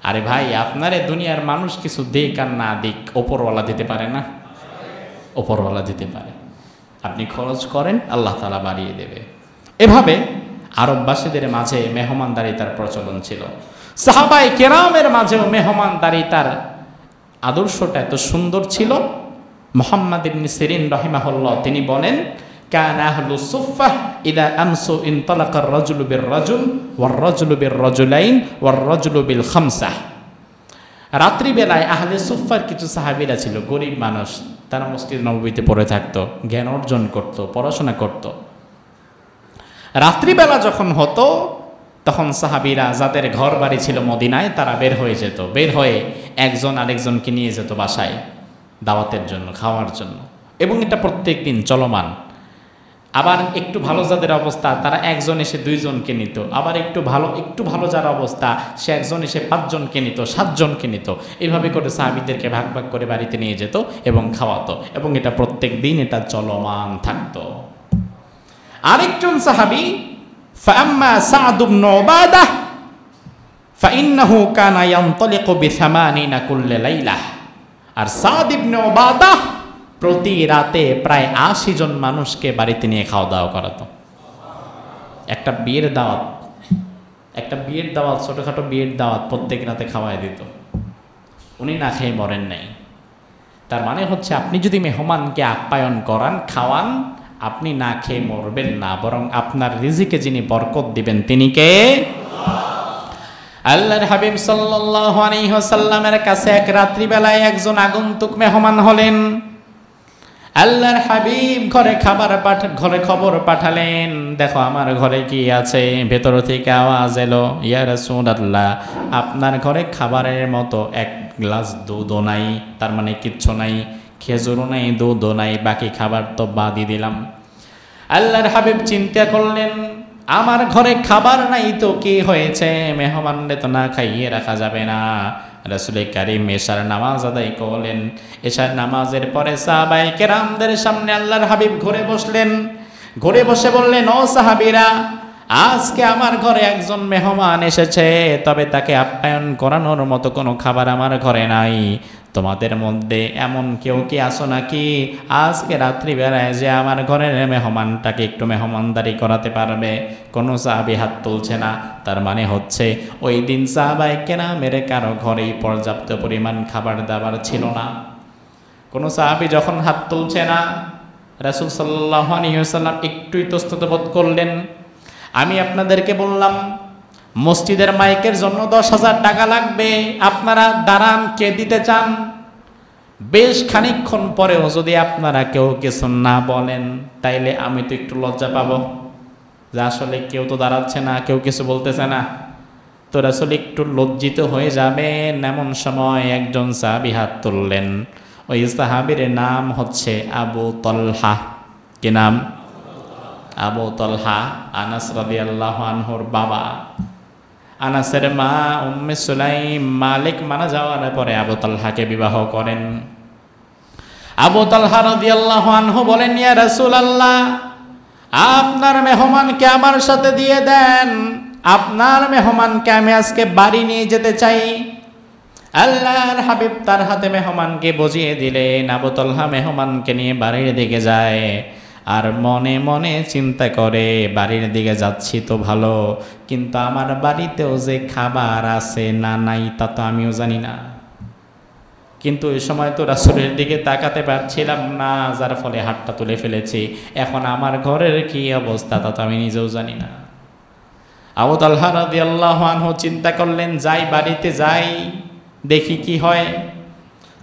আরে ভাই, আপনারে দুনিয়ার মানুষ কিছু দিক আর না দিক, ওপরওয়ালা দিতে পারে না? ওপরওয়ালা দিতে পারে। আপনি খরচ করেন, আল্লাহ তাআলা বাড়িয়ে দেবে। এভাবে আরববাসীদের মাঝে মেহমানদারিতার প্রচলন ছিল। সাহাবায়ে কেরামের মাঝেও মেহমানদারিতার আদর্শটা এত সুন্দর ছিল। মুহাম্মদ ইবনে সিরিন রাহিমাহুল্লাহ তিনি বলেন, কানা আহলুস সুফফাহ ইদা আমসু ইনতালাকা আর-রাজুলু বির-রাজুল ওয়ার-রাজুলু বির-রাজুলাইন ওয়ার-রাজুলু বিল-খামসাহ। রাত্রিবেলায় আহলে সুফফার কিছু সাহাবীরা ছিল, গরিব মানুষ, তারা মসজিদ নববীতে পড়ে থাকতো, জ্ঞান অর্জন করত, পড়াশোনা করত। রাত্রিবেলা যখন হতো তখন সাহাবীরা যাদের ঘর বাড়ি ছিল মদিনায়, তারা বের হয়ে যেত, বের হয়ে একজন আরেকজনকে নিয়ে যেত বাসায় দাওয়াতের জন্য, খাওয়ার জন্য, এবং এটা প্রত্যেক দিন চলমান। আবার একটু ভালো যাদের অবস্থা তারা একজন এসে 2 জনকে নিত, আবার একটু ভালো যার অবস্থা সে একজন এসে 5 জনকে নিত, 7 জনকে নিত। এইভাবে করে সাহাবীদেরকে ভাগ ভাগ করে বাড়িতে নিয়ে যেত এবং খাওয়াতো, এবং এটা প্রত্যেক দিন এটা চলমান থাকতো। আরেকজন সাহাবী ফাআম্মা সা'দ ইবনে উবাদাহ ফাইন্নাহু কানা ইয়ানতালিকু বি-80 কুল্লা লাইলা। আর সা'দ ইবনে উবাদাহ প্রতি রাতে প্রায় 80 জন মানুষকে বাড়িতে নিয়ে খাওয়া দাওয়া করাতো। একটা বিয়ের দাওয়াত, ছোটখাটো বিয়ের দাওয়াত প্রত্যেক রাতে খাওয়াই দিত। উনি না খেয়ে মরেন নাই। তার মানে হচ্ছে, আপনি যদি মেহমানকে আপ্যায়ন করান, খাওয়ান, আপনি না খেয়ে মরবেন না, বরং আপনার রিজিকে যিনি বরকত দিবেন তিনি কে? আল্লাহর হাবিব সাল্লাল্লাহু আলাইহি ওয়াসাল্লামের কাছে এক রাত্রিবেলায় একজন আগন্তুক মেহমান হলেন। আল্লাহর হাবিব ঘরে খবর পাঠালেন, দেখো আমার ঘরে কি আছে। ভেতর থেকে আওয়াজ এলো, ইয়া রাসূলুল্লাহ, আপনার ঘরে খাবারের মতো 1 গ্লাস দুধও নাই, তার মানে কিচ্ছু নাই, খেজুরও নাই, দুধও নাই, বাকি খাবার তো বাদই দিলাম। আল্লাহর হাবিব চিন্তা করলেন, আমার ঘরে খাবার নাই তো কি হয়েছে, মেহমানদের তো না খাইয়ে রাখা যাবে না। রাসূল কারীম এশার নামাজ আদায় করলেন। এশার নামাজের পরে সাহাবায়ে কেরামদের সামনে আল্লাহর হাবিব ঘুরে বসলেন। ঘুরে বসে বললেন, ও সাহাবীরা, আজকে আমার ঘরে একজন মেহমান এসেছে, তবে তাকে আপ্যায়ন করানোর মতো কোনো খাবার আমার ঘরে নাই। তোমাদের মধ্যে এমন কেউ কি আছো নাকি আজকে রাত্রিবেলায় যে আমার ঘরের মেহমানটাকে একটু মেহমানদারি করাতে পারবে? কোনো সাহাবী হাত তুলছে না। তার মানে হচ্ছে ওই দিন সাহাবায়ে কেরামের কারো ঘরেই পর্যাপ্ত পরিমাণ খাবার দাবার ছিল না। কোনো সাহাবী যখন হাত তুলছে না, রাসূল সাল্লাল্লাহু আলাইহি ওয়াসাল্লাম একটু ইতস্তত বোধ করলেন। আমি আপনাদেরকে বললাম, মসজিদের মাইকের জন্য 10,000 টাকা লাগবে, আপনারা দাঁড়ান, কে দিতে চান? বেশ খানিকক্ষণ পরেও যদি আপনারা কেউ কিছু না বলেন, তাইলে আমি তো একটু লজ্জা পাবো যে আসলে কেউ তো দাঁড়াচ্ছে না, কেউ কিছু বলতেছে না। তো রাসূল একটু লজ্জিত হয়ে যাবেন, এমন সময় একজন সাহাবী হাত তুললেন। ওই সাহাবীর নাম হচ্ছে আবু তলহা। কি নাম? আবু তলহা, আনাস রাদিয়াল্লাহু আনহুর বাবা। আনাসের মা উম্মে সুলাইম মালিক মারা যাওয়ার পরে আবু তলহাকে বিবাহ করেন। আবু তলহা রাদিয়াল্লাহু আনহু বলেন, ইয়া রাসূলুল্লাহ, আপনার মেহমানকে আমার সাথে দিয়ে দেন, আপনার মেহমানকে আমি আজকে বাড়ি নিয়ে যেতে চাই। আল্লাহর হাবিব তার হাতে মেহমানকে বুঝিয়ে দিলেন। আবু তলহা মেহমানকে নিয়ে বাড়ির দিকে যায়, আর মনে মনে চিন্তা করে, বাড়ির দিকে যাচ্ছি তো ভালো, কিন্তু আমার বাড়িতেও যে খাবার আছে না নাই তা তো আমিও জানি না। কিন্তু ওই সময় তো রাসূলের দিকে তাকাতে পারছিলাম না, যার ফলে হাতটা তুলে ফেলেছি। এখন আমার ঘরের কি অবস্থা তা তো আমি নিজেও জানি না। আবু তালহা রাদিয়াল্লাহু আনহু চিন্তা করলেন, যাই, বাড়িতে যাই, দেখি কি হয়।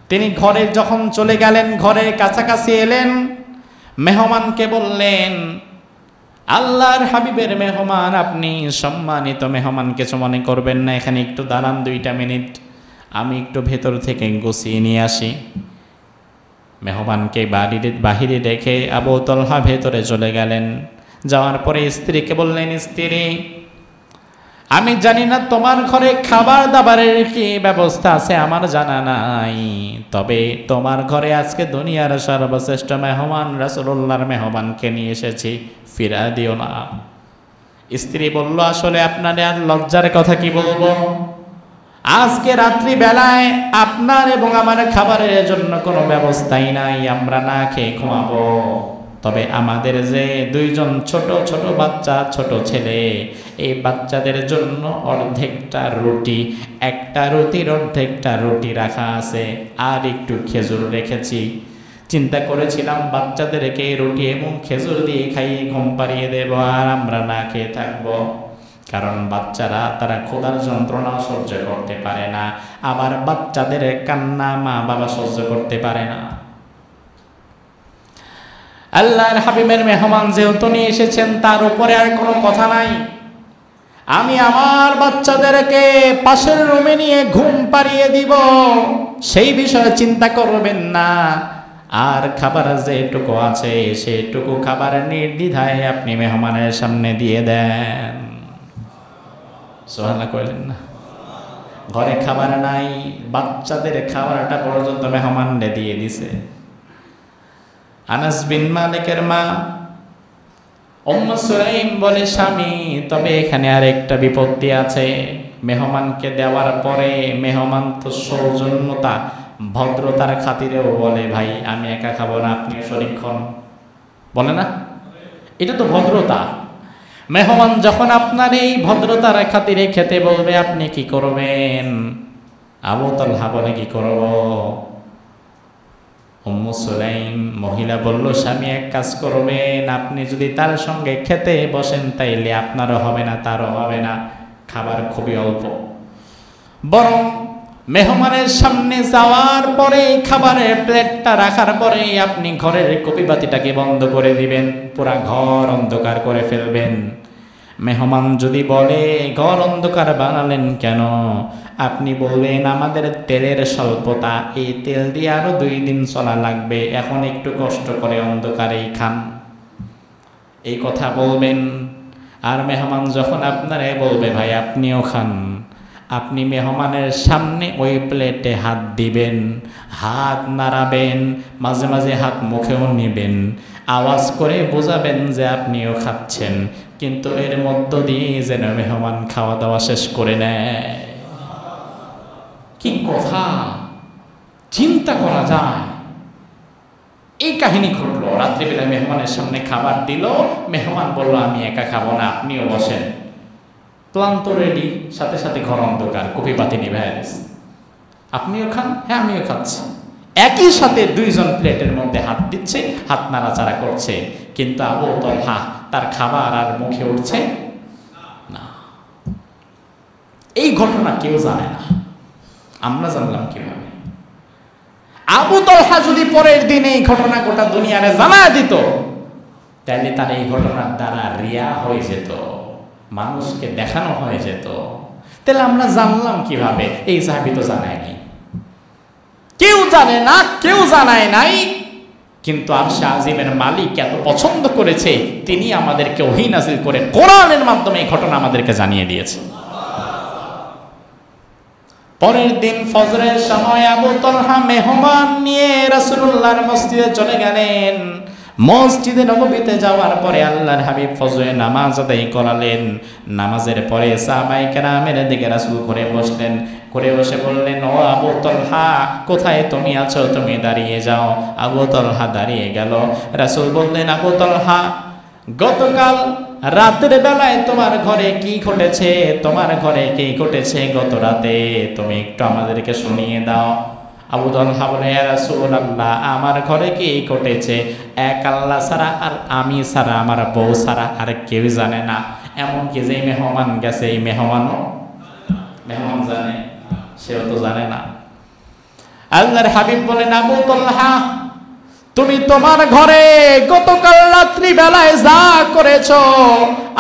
তিনি ঘরে যখন চলে গেলেন, ঘরের কাছাকাছি এলেন, মেহমানকে বললেন, আল্লাহর হাবিবের মেহমান আপনি, সম্মানিত মেহমান, কিছু মনে করবেন না, এখানে একটু দাঁড়ান 2টা মিনিট, আমি একটু ভেতর থেকে গুছিয়ে নিয়ে আসি। মেহমানকে বাহিরে রেখে আবু তলহা ভেতরে চলে গেলেন। যাওয়ার পরে স্ত্রীকে বললেন, স্ত্রী, আমি জানি না তোমার ঘরে খাবার দাবারের কি ব্যবস্থা আছে, আমার জানা নাই, তবে তোমার ঘরে আজকে দুনিয়ার সর্বশ্রেষ্ঠ মেহমান রাসূলুল্লাহর মেহমানকে নিয়ে এসেছি, ফিরা দিও না। স্ত্রী বলল, আসলে আপনার আর লজ্জার কথা কি বলবো, আজকে রাত্রি বেলায় আপনার এবং আমার খাবারের জন্য কোনো ব্যবস্থাই নাই, আমরা না খেয়ে ঘুমাবো। তবে আমাদের যে 2জন ছোট ছোট বাচ্চা, ছোট ছেলে, এই বাচ্চাদের জন্য অর্ধেকটা রুটি, একটা রুটির অর্ধেকটা রুটি রাখা আছে, আর একটু খেজুর রেখেছি। চিন্তা করেছিলাম বাচ্চাদেরকে রুটি এবং খেজুর দিয়ে খাইয়ে ঘুম পাড়িয়ে দেব, আর আমরা না খেয়ে থাকবো। কারণ বাচ্চারা তারা ক্ষুধার যন্ত্রণা সহ্য করতে পারে না, আবার বাচ্চাদের কান্না মা বাবা সহ্য করতে পারে না। আল্লাহর হাবিবের মেহমান যেহেতু নিয়ে এসেছেন, তার উপরে আর কোনো কথা নাই। আমি আমার বাচ্চাদেরকে পাশের রুমে নিয়ে ঘুম পাড়িয়ে দিব, সেই বিষয়ে চিন্তা করবেন না। আর খাবার যেটুকু আছে সেটুকু খাবার নির্দ্বিধায় আপনি মেহমানের সামনে দিয়ে দেন। সুবহানাল্লাহ কইলেন না? ঘরে খাবার নাই, বাচ্চাদের খাবারটা পর্যন্ত মেহমানদের দিয়ে দিছে। আনাস বিন মালিকের মা উম্মে সুলাইম বলে, স্বামী, তবে এখানে আর একটা বিপত্তি আছে। মেহমানকে দেওয়ার পরে মেহমান তো সৌজন্যতা, ভদ্রতার খাতিরেও বলে, ভাই আমি একা খাবো না, আপনিও শরীক হন, বলে না? এটা তো ভদ্রতা। মেহমান যখন আপনার এই ভদ্রতার খাতিরে খেতে বলবে, আপনি কি করবেন? আবু তালহা বলে, কি করব? উম্মে সুলাইম মহিলা বলল, স্বামী এক কাজ করবেন, আপনি যদি তার সঙ্গে খেতে বসেন তাইলে আপনারও হবে না, তারও হবে না, খাবার খুবই অল্প। বরং মেহমানের সামনে যাওয়ার পরে খাবারের প্লেটটা রাখার পরে আপনি ঘরের কপিবাতিটাকে বন্ধ করে দিবেন, পুরা ঘর অন্ধকার করে ফেলবেন। মেহমান যদি বলে, ঘর অন্ধকার বানালেন কেন? আপনি বলবেন, আমাদের তেলের স্বল্পতা, এই তেল দিয়ে আরো 2 দিন চলা লাগবে, এখন একটু কষ্ট করে অন্ধকারেই খান, এই কথা বলবেন। আর মেহমান যখন আপনারে বলবে, ভাই আপনিও খান, আপনি মেহমানের সামনে ওই প্লেটে হাত দিবেন, হাত নাড়াবেন, মাঝে মাঝে হাত মুখেও নেবেন, আওয়াজ করে বোঝাবেন যে আপনিও খাচ্ছেন, কিন্তু এর মধ্য দিয়ে যেন মেহমান খাওয়া দাওয়া শেষ করে নেয়। কি কথা, চিন্তা করা যায়। এই কাহিনী ঘটলো, রাত্রিবেলায় মেহমানের সামনে খাবার দিল, মেহমান বলল, আমি একা খাবো না, আপনিও বসেন। ক্লান্ত রেডি, সাথে সাথে ঘর অন্ধকার, কপি বাতি নিভায় গেছে। আপনিও খান? হ্যাঁ আমিও খাচ্ছি। একই সাথে 2 জন প্লেটের মধ্যে হাত দিচ্ছে, হাত নাড়াচাড়া করছে, কিন্তু আবু তালহা তার খাবার আর মুখে উঠছে না। এই ঘটনা কেউ জানে না, আমরা জানলাম কিভাবে? আবু তালহা যদি পরের দিন এই ঘটনা গোটা দুনিয়ারে জানা দিত, তাহলে তার এই ঘটনার দ্বারা রিয়া হয়ে যেত, মানুষকে দেখানো হয়ে যেত। তাহলে আমরা জানলাম কিভাবে? এই সাহাবী তো জানায় নাই, কেউ জানে না, কেউ জানায় নাই, কিন্তু আরশে আজিমের মালিক এত পছন্দ করেছে, তিনি আমাদেরকে ওহী নাযিল করে কোরআনের মাধ্যমে এই ঘটনা আমাদেরকে জানিয়ে দিয়েছে। পরের দিন ফজরের সময় আবু তালহা মেহমান নিয়ে রাসূলুল্লাহর মসজিদে চলে গেলেন। মসজিদে নববীতে যাওয়ার পরে আল্লাহর হাবিব ফজরের নামাজ আদায় করালেন। নামাজের পরে সাহাবায়ে কেরামের দিকে রাসূল করে বসলেন, করে বসে বললেন, ও আবু তালহা, কোথায় তুমি আছো? তুমি দাঁড়িয়ে যাও। আবু তালহা দাঁড়িয়ে গেল। রাসূল বললেন, আবু তালহা, গতকাল রাতের বেলায় তোমার ঘরে কি ঘটেছে? তোমার ঘরে কি ঘটেছে গত রাতে? তুমি একটু আমাদেরকে শুনিয়ে দাও। আবু তালহা বলে, ইয়া রাসূলুল্লাহ, আমার ঘরে কি ঘটেছে? এক আল্লাহ ছাড়া আর আমি ছাড়া, আমার বউ ছাড়া আর কেউ জানে না। এমনকি যে মেহমান গেছে, এই মেহমান জানে? সেও তো জানে না। আল্লাহর হাবিব বলেন, আবু তালহা, তুমি তোমার ঘরে গতকাল রাত্রি বেলায় যা করেছো,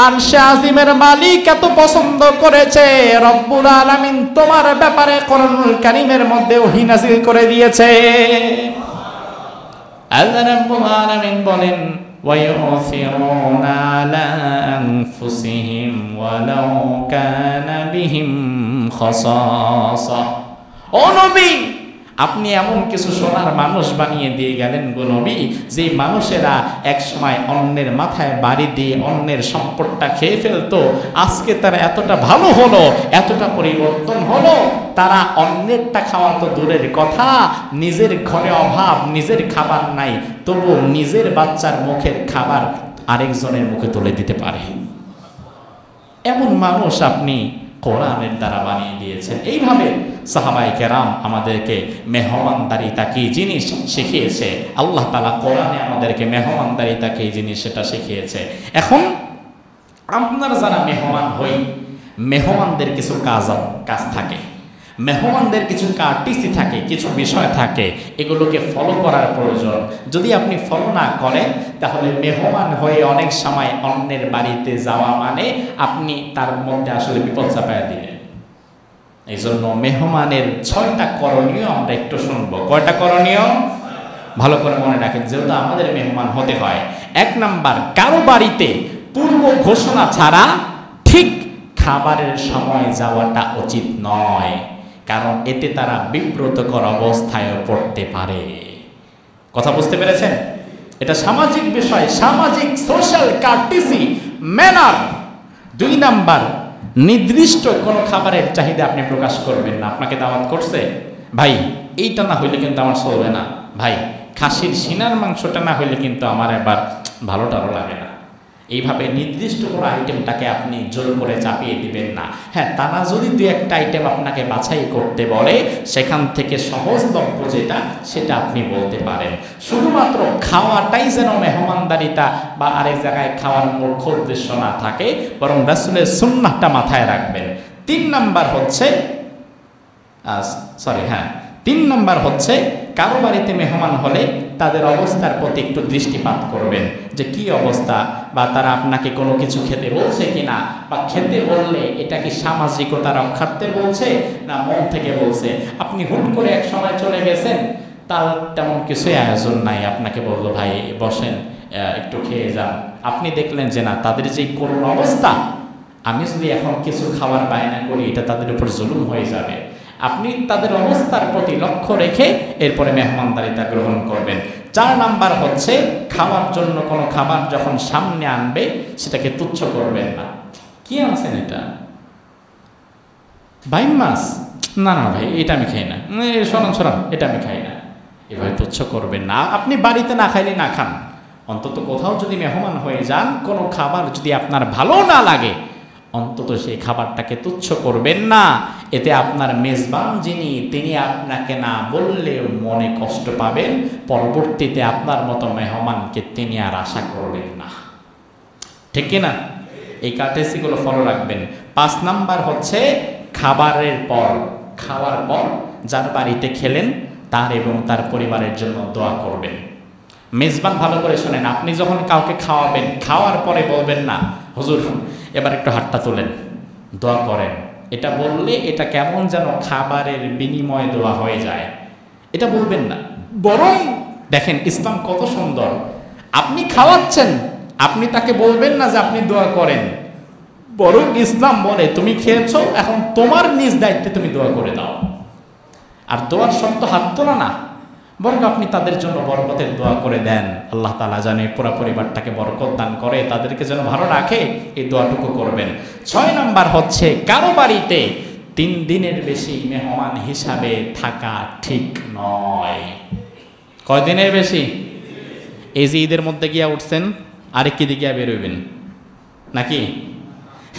আরশে আজিমের মালিক এত পছন্দ করেছে, রব্বুল আলামিন তোমার ব্যাপারে কোরআনুল কারীমের মধ্যে ওহী নাযিল করে দিয়েছে। আল্লাহ রাব্বুল আলামিন বলেন, ওয়া ইউসিরুনা আলা আনফুসিহিম ওয়ালাউ কানা বিহিম খাসাসা। ও নবী, আপনি এমন কিছু সোনার মানুষ বানিয়ে দিয়ে গেলেন গো নবী, যে মানুষেরা এক সময় অন্যের মাথায় বাড়ি দিয়ে অন্যের সম্পদটা খেয়ে ফেলতো, আজকে তারা এতটা ভালো হলো, এতটা পরিবর্তন হলো, তারা অন্যেরটা খাওয়া তো দূরের কথা, নিজের ঘরে অভাব, নিজের খাবার নাই, তবু নিজের বাচ্চার মুখের খাবার আরেকজনের মুখে তুলে দিতে পারে। এমন মানুষ আপনি কোরআনের দ্বারা বানিয়ে দিয়েছেন। এইভাবে সাহাবায়ে কেরাম আমাদেরকে মেহমানদারিতা কি জিনিস শিখিয়েছে। আল্লাহ তাআলা কোরআনে আমাদেরকে মেহমানদারিতা কি জিনিস সেটা শিখিয়েছে। এখন আপনারা যারা মেহমান হই, মেহমানদের কিছু কাজ থাকে, মেহমানদের কিছু কার্টিসি থাকে, কিছু বিষয় থাকে, এগুলোকে ফলো করার প্রয়োজন। যদি আপনি ফলো না করেন, তাহলে মেহমান হয়ে অনেক সময় অন্যের বাড়িতে যাওয়া মানে আপনি তার মধ্যে আসলে বিপদ চাপায়া দিলেন। এই জন্য মেহমানের 6টা করণীয় আমরা একটু শুনবো। কয়টা করণীয়? ভালো করে মনে রাখেন, যেহেতু আমাদের মেহমান হতে হয়। 1 নাম্বার, কারো বাড়িতে পূর্ব ঘোষণা ছাড়া ঠিক খাবারের সময় যাওয়াটা উচিত নয়, কারণ এতে তারা বিব্রতকর অবস্থায় পড়তে পারে। কথা বুঝতে পেরেছেন? এটা সামাজিক বিষয়, সামাজিক সোশ্যাল কার্টিসি ম্যানার। 2 নাম্বার, নির্দিষ্ট কোনো খাবারের চাহিদা আপনি প্রকাশ করবেন না। আপনাকে দাওয়াত করছে, ভাই এইটা না হইলে কিন্তু আমার চলবে না, ভাই খাসির সিনার মাংসটা না হইলে কিন্তু আমার এবার ভালোটারও লাগে না। এইভাবে নির্দিষ্ট কোনো আইটেমটাকে আপনি জোর করে চাপিয়ে দিবেন না। হ্যাঁ, তারা যদি 2-1টা আইটেম আপনাকে বাছাই করতে বলে, সেখান থেকে সহজলভ্য যেটা সেটা আপনি বলতে পারেন। শুধুমাত্র খাওয়াটাই যেন মেহমানদারিতা বা আরেক জায়গায় খাওয়ার মুখ্য উদ্দেশ্য না থাকে, বরং রাসূলের সুন্নাহটা মাথায় রাখবেন। 3 নাম্বার হচ্ছে কারো বাড়িতে মেহমান হলে তাদের অবস্থার প্রতি একটু দৃষ্টিপাত করবেন, যে কি অবস্থা, বা তারা আপনাকে কোনো কিছু খেতে বলছে কিনা, বা খেতে বললে এটা কি সামাজিকতা রক্ষার্থে বলছে না মন থেকে বলছে। আপনি হুট করে এক সময় চলে গেছেন, তার তেমন কিছুই আয়োজন নাই, আপনাকে বললো ভাই বসেন একটু খেয়ে যান। আপনি দেখলেন যে না, তাদের যে করুণ অবস্থা, আমি যদি এখন কিছু খাবার বায়না করি এটা তাদের উপর জুলুম হয়ে যাবে। আপনি তাদের অবস্থার প্রতি লক্ষ্য রেখে এরপরে মেহমানদারিতা গ্রহণ করবেন। 4 নাম্বার হচ্ছে, খাওয়ার জন্য কোনো খাবার যখন সামনে আনবে সেটাকে তুচ্ছ করবেন না। কি আনছেন এটা? বাইম মাছ? না না ভাই, এটা আমি খাই না। সরান, এটা আমি খাই না। এভাবে তুচ্ছ করবেন না। আপনি বাড়িতে না খাইলে না খান, অন্তত কোথাও যদি মেহমান হয়ে যান, কোনো খাবার যদি আপনার ভালো না লাগে, অন্তত সেই খাবারটাকে তুচ্ছ করবেন না। এতে আপনার মেজবান যিনি, তিনি আপনাকে না বললে মনে কষ্ট পাবেন, পরবর্তীতে আপনার মতো মেহমানকে তিনি আর আশা করবেন না। ঠিক কিনা? এই কার্টেসিগুলো ফলো রাখবেন। 5 নাম্বার হচ্ছে, খাওয়ার পর যার বাড়িতে খেলেন তার এবং তার পরিবারের জন্য দোয়া করবেন। মেজবান ভালো করে শোনেন, আপনি যখন কাউকে খাওয়াবেন, খাওয়ার পরে বলবেন না হুজুর এবার একটু হাতটা তোলেন, দোয়া করেন। এটা বললে এটা কেমন যেন খাবারের বিনিময়ে দোয়া হয়ে যায়, এটা বলবেন না। বরং দেখেন ইসলাম কত সুন্দর, আপনি খাওয়াচ্ছেন, আপনি তাকে বলবেন না যে আপনি দোয়া করেন, বরং ইসলাম বলে তুমি খেয়েছো, এখন তোমার নিজ দায়িত্বে তুমি দোয়া করে দাও। আর দোয়ার শর্ত হাত তোলা না, বরং আপনি তাদের জন্য বরকতের দোয়া করে দেন। আল্লাহ তাআলা যেন পুরো পরিবারটাকে বরকত দান করে, তাদেরকে যেন ভালো রাখে, এই দোয়াটুকু করবেন। 6 নাম্বার হচ্ছে কারো বাড়িতে 3 দিনের বেশি মেহমান হিসাবে থাকা ঠিক নয়। কয় দিনের বেশি? এই যে ঈদের মধ্যে গিয়া উঠছেন, আরেক কি দিকে বেরোবেন নাকি?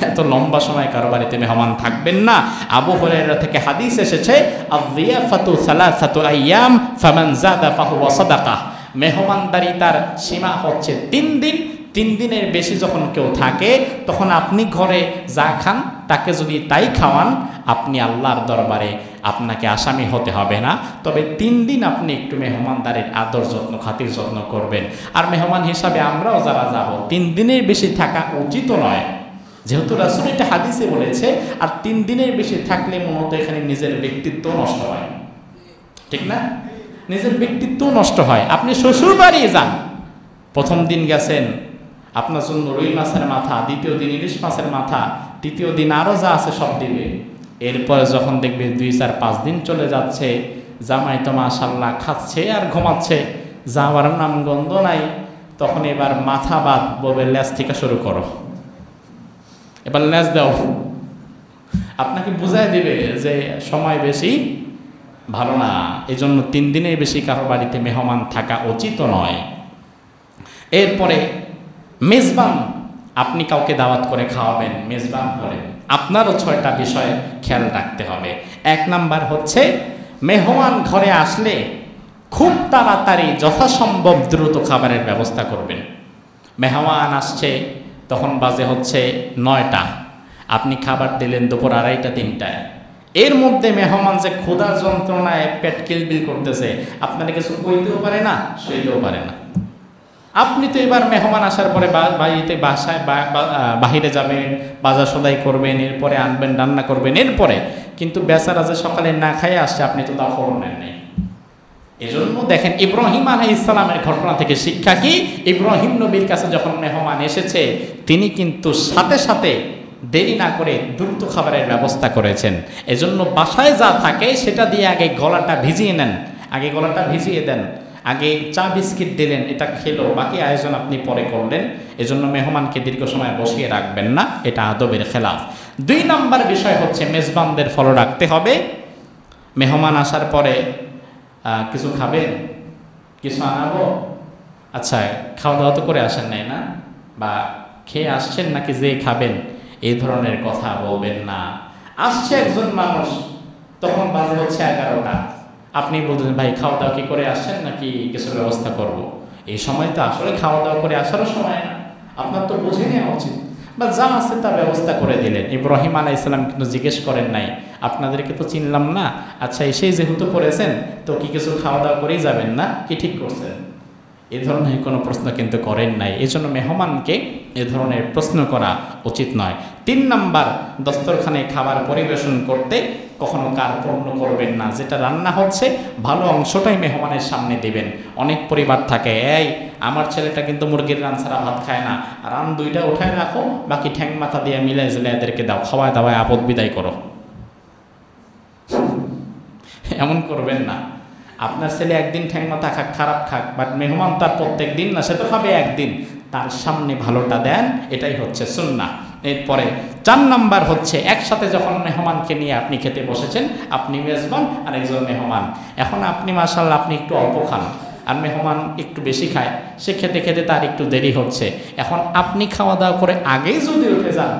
এত লম্বা সময় কারো বাড়িতে মেহমান থাকবেন না। আবু হুরায়রা থেকে হাদিস এসেছে, আয-যিয়াফাতু সালাসাতু আইয়াম ফামান যাদা ফাহুয়া সাদাকাহ। মেহমানদারি তার সীমা হচ্ছে 3 দিন। 3 দিনের বেশি যখন কেউ থাকে, তখন আপনি ঘরে যা খান তাকে যদি তাই খাওয়ান, আপনি আল্লাহর দরবারে আপনাকে আসামি হতে হবে না। তবে 3 দিন আপনি একটু মেহমানদারির আদর যত্ন, খাতির যত্ন করবেন। আর মেহমান হিসাবে আমরাও যারা যাব, 3 দিনের বেশি থাকা উচিত নয়, যেহেতু রাসূল এটা হাদিসে বলেছে। আর 3 দিনের বেশি থাকলে মূলত এখানে নিজের ব্যক্তিত্ব নষ্ট হয়, ঠিক না? নিজের ব্যক্তিত্ব নষ্ট হয়। আপনি শ্বশুর বাড়ি যান, প্রথম দিন গেছেন, আপনার জন্য রুই মাছের মাথা, দ্বিতীয় দিন ইলিশ মাছের মাথা, তৃতীয় দিন আরও যা আছে সব দিবে। এরপরে যখন দেখবে 2, 4, 5 দিন চলে যাচ্ছে, জামাই তো মাশাআল্লাহ খাচ্ছে আর ঘুমাচ্ছে, যাওয়ার নাম গন্ধ নাই, তখন এবার মাথা বাদ বলবে লেজ থেকে শুরু করো, এবার লেজ দাও। আপনাকে বুঝাই দিবে যে সময় বেশি ভালো না, এজন্য 3 দিনের বেশি কারো বাড়িতে মেহমান থাকা উচিত নয়। এরপরে মেজবান, আপনি কাউকে দাওয়াত করে খাওয়াবেন, মেজবান করেন, আপনারও 6টা বিষয় খেয়াল রাখতে হবে। 1 নাম্বার হচ্ছে মেহমান ঘরে আসলে খুব তাড়াতাড়ি যথাসম্ভব দ্রুত খাবারের ব্যবস্থা করবেন। মেহমান আসছে, তখন বাজে হচ্ছে 9টা, আপনি খাবার দিলেন দুপুর 2:30, 3টায়। এর মধ্যে মেহমান যে ক্ষুধার যন্ত্রণায় পেট কিলবিল করতেছে, আপনারা কিছু কইতেও পারে না, সইতেও পারে না। আপনি তো এবার মেহমান আসার পরে বাড়িতে বাহিরে যাবেন, বাজার সদাই করবেন, এরপরে আনবেন, রান্না করবেন, এরপরে কিন্তু বেচারা যে সকালে না খাইয়ে আসছে, আপনি তো তা খবর নেন নাই। এজন্য দেখেন ইব্রাহিম আলাইহিস সালামের ঘটনা থেকে শিক্ষা কি? ইব্রাহিম নবীর কাছে যখন মেহমান এসেছে, তিনি কিন্তু সাথে সাথে দেরি না করে দ্রুত খাবারের ব্যবস্থা করেছেন। এজন্য বাসায় যা থাকে সেটা দিয়ে আগে গলাটা ভিজিয়ে নেন, আগে গলাটা ভিজিয়ে দেন, আগে চা বিস্কিট দিলেন, এটা খেলো, বাকি আয়োজন আপনি পরে করলেন। এজন্য মেহমানকে দীর্ঘ সময় বসিয়ে রাখবেন না, এটা আদবের খেলাফ। 2 নাম্বার বিষয় হচ্ছে মেজবানদের ফলো রাখতে হবে। মেহমান আসার পরে কিছু খাবেন, কিছু আনাবো, আচ্ছা খাওয়া দাওয়া তো করে আসেন নাই না, বা খেয়ে আসছেন নাকি যে খাবেন, এই ধরনের কথা বলবেন না। আসছে একজন মানুষ, তখন বাজে হচ্ছে 11টা, আপনি বলছেন ভাই খাওয়া দাওয়া কি করে আসছেন নাকি কিছু ব্যবস্থা করব। এই সময় তো আসলে খাওয়া দাওয়া করে আসারও সময় না, আপনার তো বুঝে নেওয়া উচিত, বা যা আছে তা ব্যবস্থা করে দিলেন। ইব্রাহিম আলাইহিস সালাম কিন্তু জিজ্ঞেস করেন নাই আপনাদেরকে তো চিনলাম না, আচ্ছা এসেই যেহেতু পড়েছেন তো কি কিছু খাওয়া দাওয়া করেই যাবেন না, কি ঠিক করছেন, এ ধরনের কোনো প্রশ্ন কিন্তু করেন নাই। এই জন্য মেহমানকে এ ধরনের প্রশ্ন করা উচিত নয়। 3 নাম্বার, দস্তরখানে খাবার পরিবেশন করতে কখনো কার্পণ্য করবেন না। যেটা রান্না হচ্ছে ভালো অংশটাই মেহমানের সামনে দিবেন। অনেক পরিবার থাকে, এই আমার ছেলেটা কিন্তু মুরগির রান ছাড়া ভাত খায় না, রান 2টা উঠায় রাখো, বাকি ঠ্যাং মাথা দিয়ে মিলে জেলে এদেরকে দাও, খাওয়ায় দাওয়ায় আপদ বিদায় করো। এমন করবেন না। আপনার ছেলে একদিন ঠ্যাং মাথা খাক, খারাপ খাক, বাট মেহমান তার প্রত্যেক দিন না, সে তো খাবে একদিন, তার সামনে ভালোটা দেন, এটাই হচ্ছে সুন্নাহ। এরপরে 4 নাম্বার হচ্ছে একসাথে যখন মেহমানকে নিয়ে আপনি খেতে বসেছেন, আপনি মেজবান আর একজন মেহমান, এখন আপনি মাশাআল্লাহ আপনি একটু অল্প খান আর মেহমান একটু বেশি খায়, সে খেতে খেতে তার একটু দেরি হচ্ছে। এখন আপনি খাওয়া দাওয়া করে আগেই যদি উঠে যান,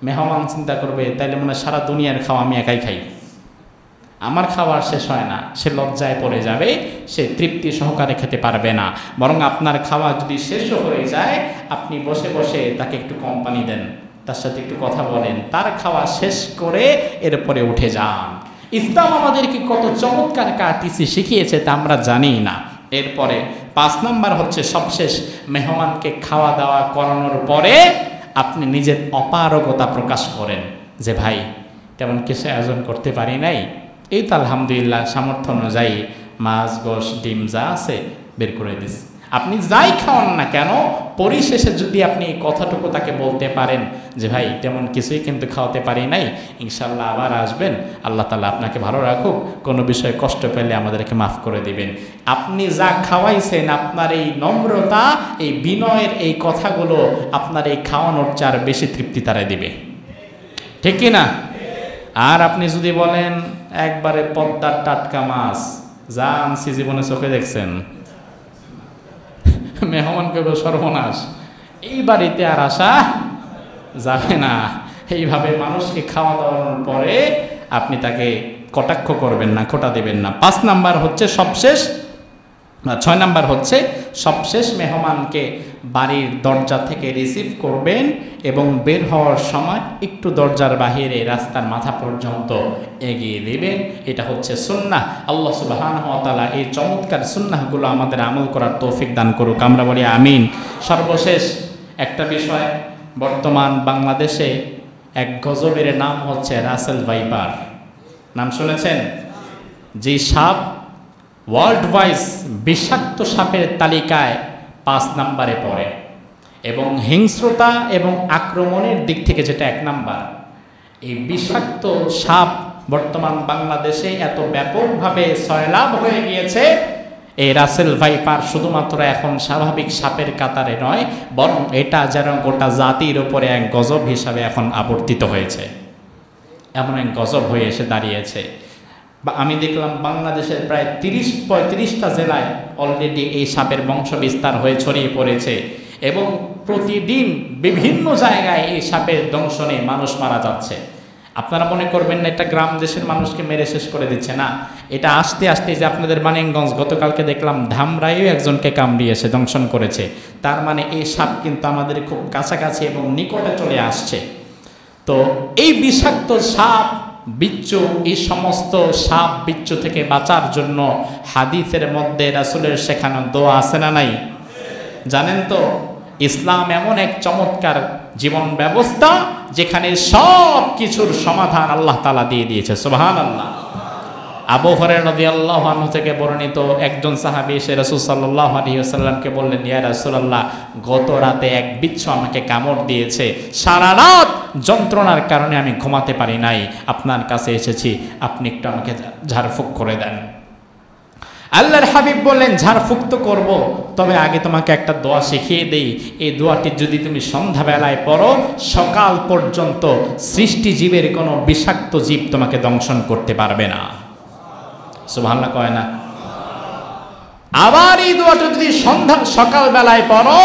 মেহমান চিন্তা করবে তাইলে মনে হয় সারা দুনিয়ার খাওয়া আমি একাই খাই, আমার খাবার শেষ হয় না, সে লজ্জায় পড়ে যাবে, সে তৃপ্তি সহকারে খেতে পারবে না। বরং আপনার খাওয়া যদি শেষও হয়ে যায়, আপনি বসে বসে তাকে একটু কোম্পানি দেন, তার সাথে একটু কথা বলেন, তার খাওয়া শেষ করে এরপরে উঠে যান। ইসলাম আমাদেরকে কত চমৎকার কাটিসি শিখিয়েছে তা আমরা জানি না। এরপরে 5 নাম্বার হচ্ছে সবশেষ, মেহমানকে খাওয়া দাওয়া করানোর পরে আপনি নিজের অপারগতা প্রকাশ করেন যে ভাই তেমন কিছু আয়োজন করতে পারি নাই, এই তো আলহামদুলিল্লাহ সামর্থ্য অনুযায়ী মাছ গোশ ডিম যা আছে বের করে দিস। আপনি যাই খাওয়ান না কেন, পরিশেষে যদি আপনি এই কথাটুকু তাকে বলতে পারেন যে ভাই তেমন কিছুই কিন্তু খাওয়াতে পারি নাই, ইনশাল্লাহ আবার আসবেন, আল্লাহ তাআলা আপনাকে ভালো রাখুক, কোনো বিষয়ে কষ্ট পেলে আমাদেরকে মাফ করে দিবেন। আপনি যা খাওয়াইছেন, আপনার এই নম্রতা, এই বিনয়ের এই কথাগুলো আপনার এই খাওয়ানোর চার বেশি তৃপ্তি তারা দিবে, ঠিক কি না? আর আপনি যদি বলেন একবারে পদ্মার টাটকা মাছ যা আনছি জীবনে চোখে দেখছেন, মেহমানকে সর্বনাশ, এই বাড়িতে আর আসা যাবে না। এইভাবে মানুষকে খাওয়া দাওয়ানোর পরে আপনি তাকে কটাক্ষ করবেন না, খোটা দেবেন না। 5 নাম্বার হচ্ছে সবশেষ, 6 নাম্বার হচ্ছে সবশেষ মেহমানকে বাড়ির দরজা থেকে রিসিভ করবেন এবং বের হওয়ার সময় একটু দরজার বাহিরে রাস্তার মাথা পর্যন্ত এগিয়ে দেবেন। এটা হচ্ছে সুন্নাহ। আল্লাহ সুবহানাহু ওয়া তাআলা এই চমৎকার সুন্নাহগুলো আমাদের আমল করার তৌফিক দান করুক, আমরা বলি আমিন। সর্বশেষ একটা বিষয়, বর্তমান বাংলাদেশে এক গজবের নাম হচ্ছে রাসেল ভাইপার। নাম শুনেছেন? যে সাপ ওয়ার্ল্ড ওয়াইজ বিষাক্ত সাপের তালিকায় 5 নাম্বারে পড়ে এবং হিংস্রতা এবং আক্রমণের দিক থেকে যেটা 1 নাম্বার। এই বিষাক্ত সাপ বর্তমান বাংলাদেশে এত ব্যাপকভাবে সয়লাভ হয়ে গিয়েছে, এই রাসেল ভাইপার শুধুমাত্র এখন স্বাভাবিক সাপের কাতারে নয়, বরং এটা যেন গোটা জাতির উপরে এক গজব হিসাবে এখন আবর্তিত হয়েছে, এমন এক গজব হয়ে এসে দাঁড়িয়েছে। বা আমি দেখলাম বাংলাদেশের প্রায় 30-35টা জেলায় অলরেডি এই সাপের বংশ বিস্তার হয়ে ছড়িয়ে পড়েছে এবং প্রতিদিন বিভিন্ন জায়গায় এই সাপের দংশনে মানুষ মারা যাচ্ছে। আপনারা মনে করবেন না এটা গ্রাম দেশের মানুষকে মেরে শেষ করে দিচ্ছে, না, এটা আস্তে আস্তে, যে আপনাদের মানিকগঞ্জ গতকালকে দেখলাম ধামরাইও একজনকে কামড়িয়েছে, দংশন করেছে, তার মানে এই সাপ কিন্তু আমাদের খুব কাছাকাছি এবং নিকটে চলে আসছে। তো এই বিষাক্ত সাপ বিচ্ছু, এই সমস্ত সাপ বিচ্ছু থেকে বাঁচার জন্য হাদিসের মধ্যে রাসূলের শেখানো দোয়া আছে না নাই? জানেন তো, ইসলাম এমন এক চমৎকার জীবন ব্যবস্থা যেখানে সব কিছুর সমাধান আল্লাহ তাআলা দিয়ে দিয়েছে। সুবহানাল্লাহ। আবু হুরায়রা রাদিয়াল্লাহু আনহু থেকে বর্ণিত একজন সাহাবী এসে রাসূল সাল্লাল্লাহু আলাইহি ওয়াসাল্লামকে বললেন, ইয়া রাসূলুল্লাহ, গত রাতে এক বিচ্ছু আমাকে কামড় দিয়েছে, সারা রাত যন্ত্রণার কারণে আমি ঘুমাতে পারি নাই, আপনার কাছে এসেছি, আপনি একটু আমাকে ঝাড়ফুঁক করে দেন। আল্লাহর হাবিব বললেন, ঝাড়ফুঁক তো করবো, তবে আগে তোমাকে একটা দোয়া শিখিয়ে দেই, এই দোয়াটি যদি তুমি সন্ধ্যাবেলায় পড়ো, সকাল পর্যন্ত সৃষ্টি জীবের কোনো বিষাক্ত জীব তোমাকে দংশন করতে পারবে না। সুবহানাল্লাহ কয় না? আবার এই দোয়াটা যদি সকালবেলায় পড়ো,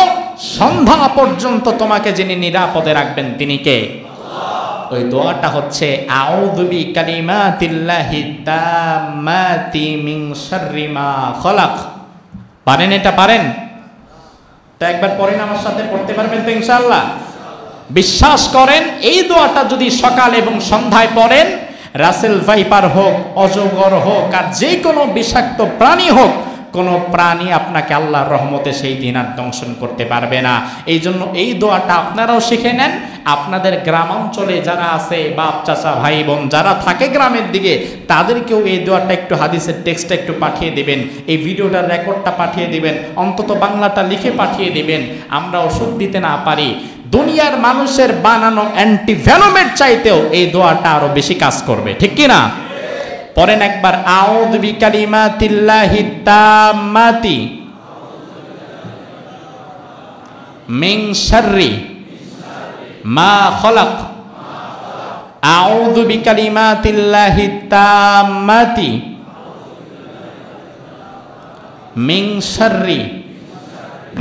সন্ধ্যা পর্যন্ত তোমাকে যিনি নিরাপদে রাখবেন তিনি কে? ওই দোয়াটা হচ্ছে আউযু বিকালিমাতিল্লাহি তাম্মাতি মিন শাররি মা খালাক। পারেন? এটা পারেন? তো একবার পড়েন, আমার সাথে পড়তে পারবেন তো ইনশাআল্লাহ? বিশ্বাস করেন, এই দোয়াটা যদি সকাল এবং সন্ধ্যায় পড়েন, রাসেল ভাইপার হোক, অজগর হোক, আর যে কোনো বিষাক্ত প্রাণী হোক, কোনো প্রাণী আপনাকে আল্লাহর রহমতে সেই দিন আর দংশন করতে পারবে না। এই জন্য এই দোয়াটা আপনারাও শিখে নেন। আপনাদের গ্রামাঞ্চলে যারা আছে, বাপ চাচা ভাই বোন যারা থাকে গ্রামের দিকে, তাদেরকেও এই দোয়াটা একটু হাদিসের টেক্সটটা একটু পাঠিয়ে দেবেন, এই ভিডিওটার রেকর্ডটা পাঠিয়ে দিবেন, অন্তত বাংলাটা লিখে পাঠিয়ে দিবেন। আমরা ওষুধ দিতে না পারি, দুনিয়ার মানুষের বানানো অ্যান্টিভেনমের চাইতেও এই দোয়াটা আরো বেশি কাজ করবে, ঠিক কি না? পড়েন একবার, আউযু বিকালিমাতিল্লাহি তাম্মাতি মিন শাররি মা খালাক। আউযু বিকালিমাতিল্লাহি তাম্মাতি মিন শাররি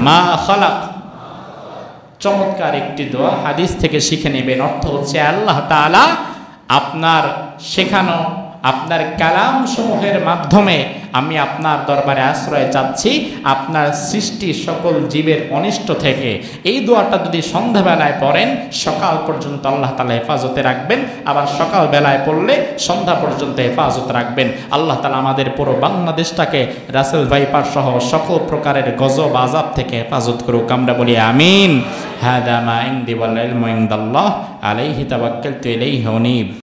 মা খালাক। চমৎকার একটি দোয়া, হাদিস থেকে শিখে নেবেন। অর্থ হচ্ছে আল্লাহ তাআলা আপনার শেখানো, আপনার কালাম সমূহের মাধ্যমে আমি আপনার দরবারে আশ্রয় চাচ্ছি আপনার সৃষ্টি সকল জীবের অনিষ্ট থেকে। এই দোয়াটা যদি সন্ধ্যাবেলায় পড়েন সকাল পর্যন্ত আল্লাহ তাআলা হেফাজতে রাখবেন, আবার সকাল বেলায় পড়লে সন্ধ্যা পর্যন্ত হেফাজত রাখবেন। আল্লাহ তাআলা আমাদের পুরো বাংলাদেশটাকে রাসেল ভাইপার সহ সকল প্রকারের গজব আযাব থেকে হেফাজত করুক, আমরা বলি আমিন। হাদা মা ইনদি ওয়াল ইলমু ইনদাল্লাহ আলাইহি তাওয়াক্কালতু ইলাইহি উনীব।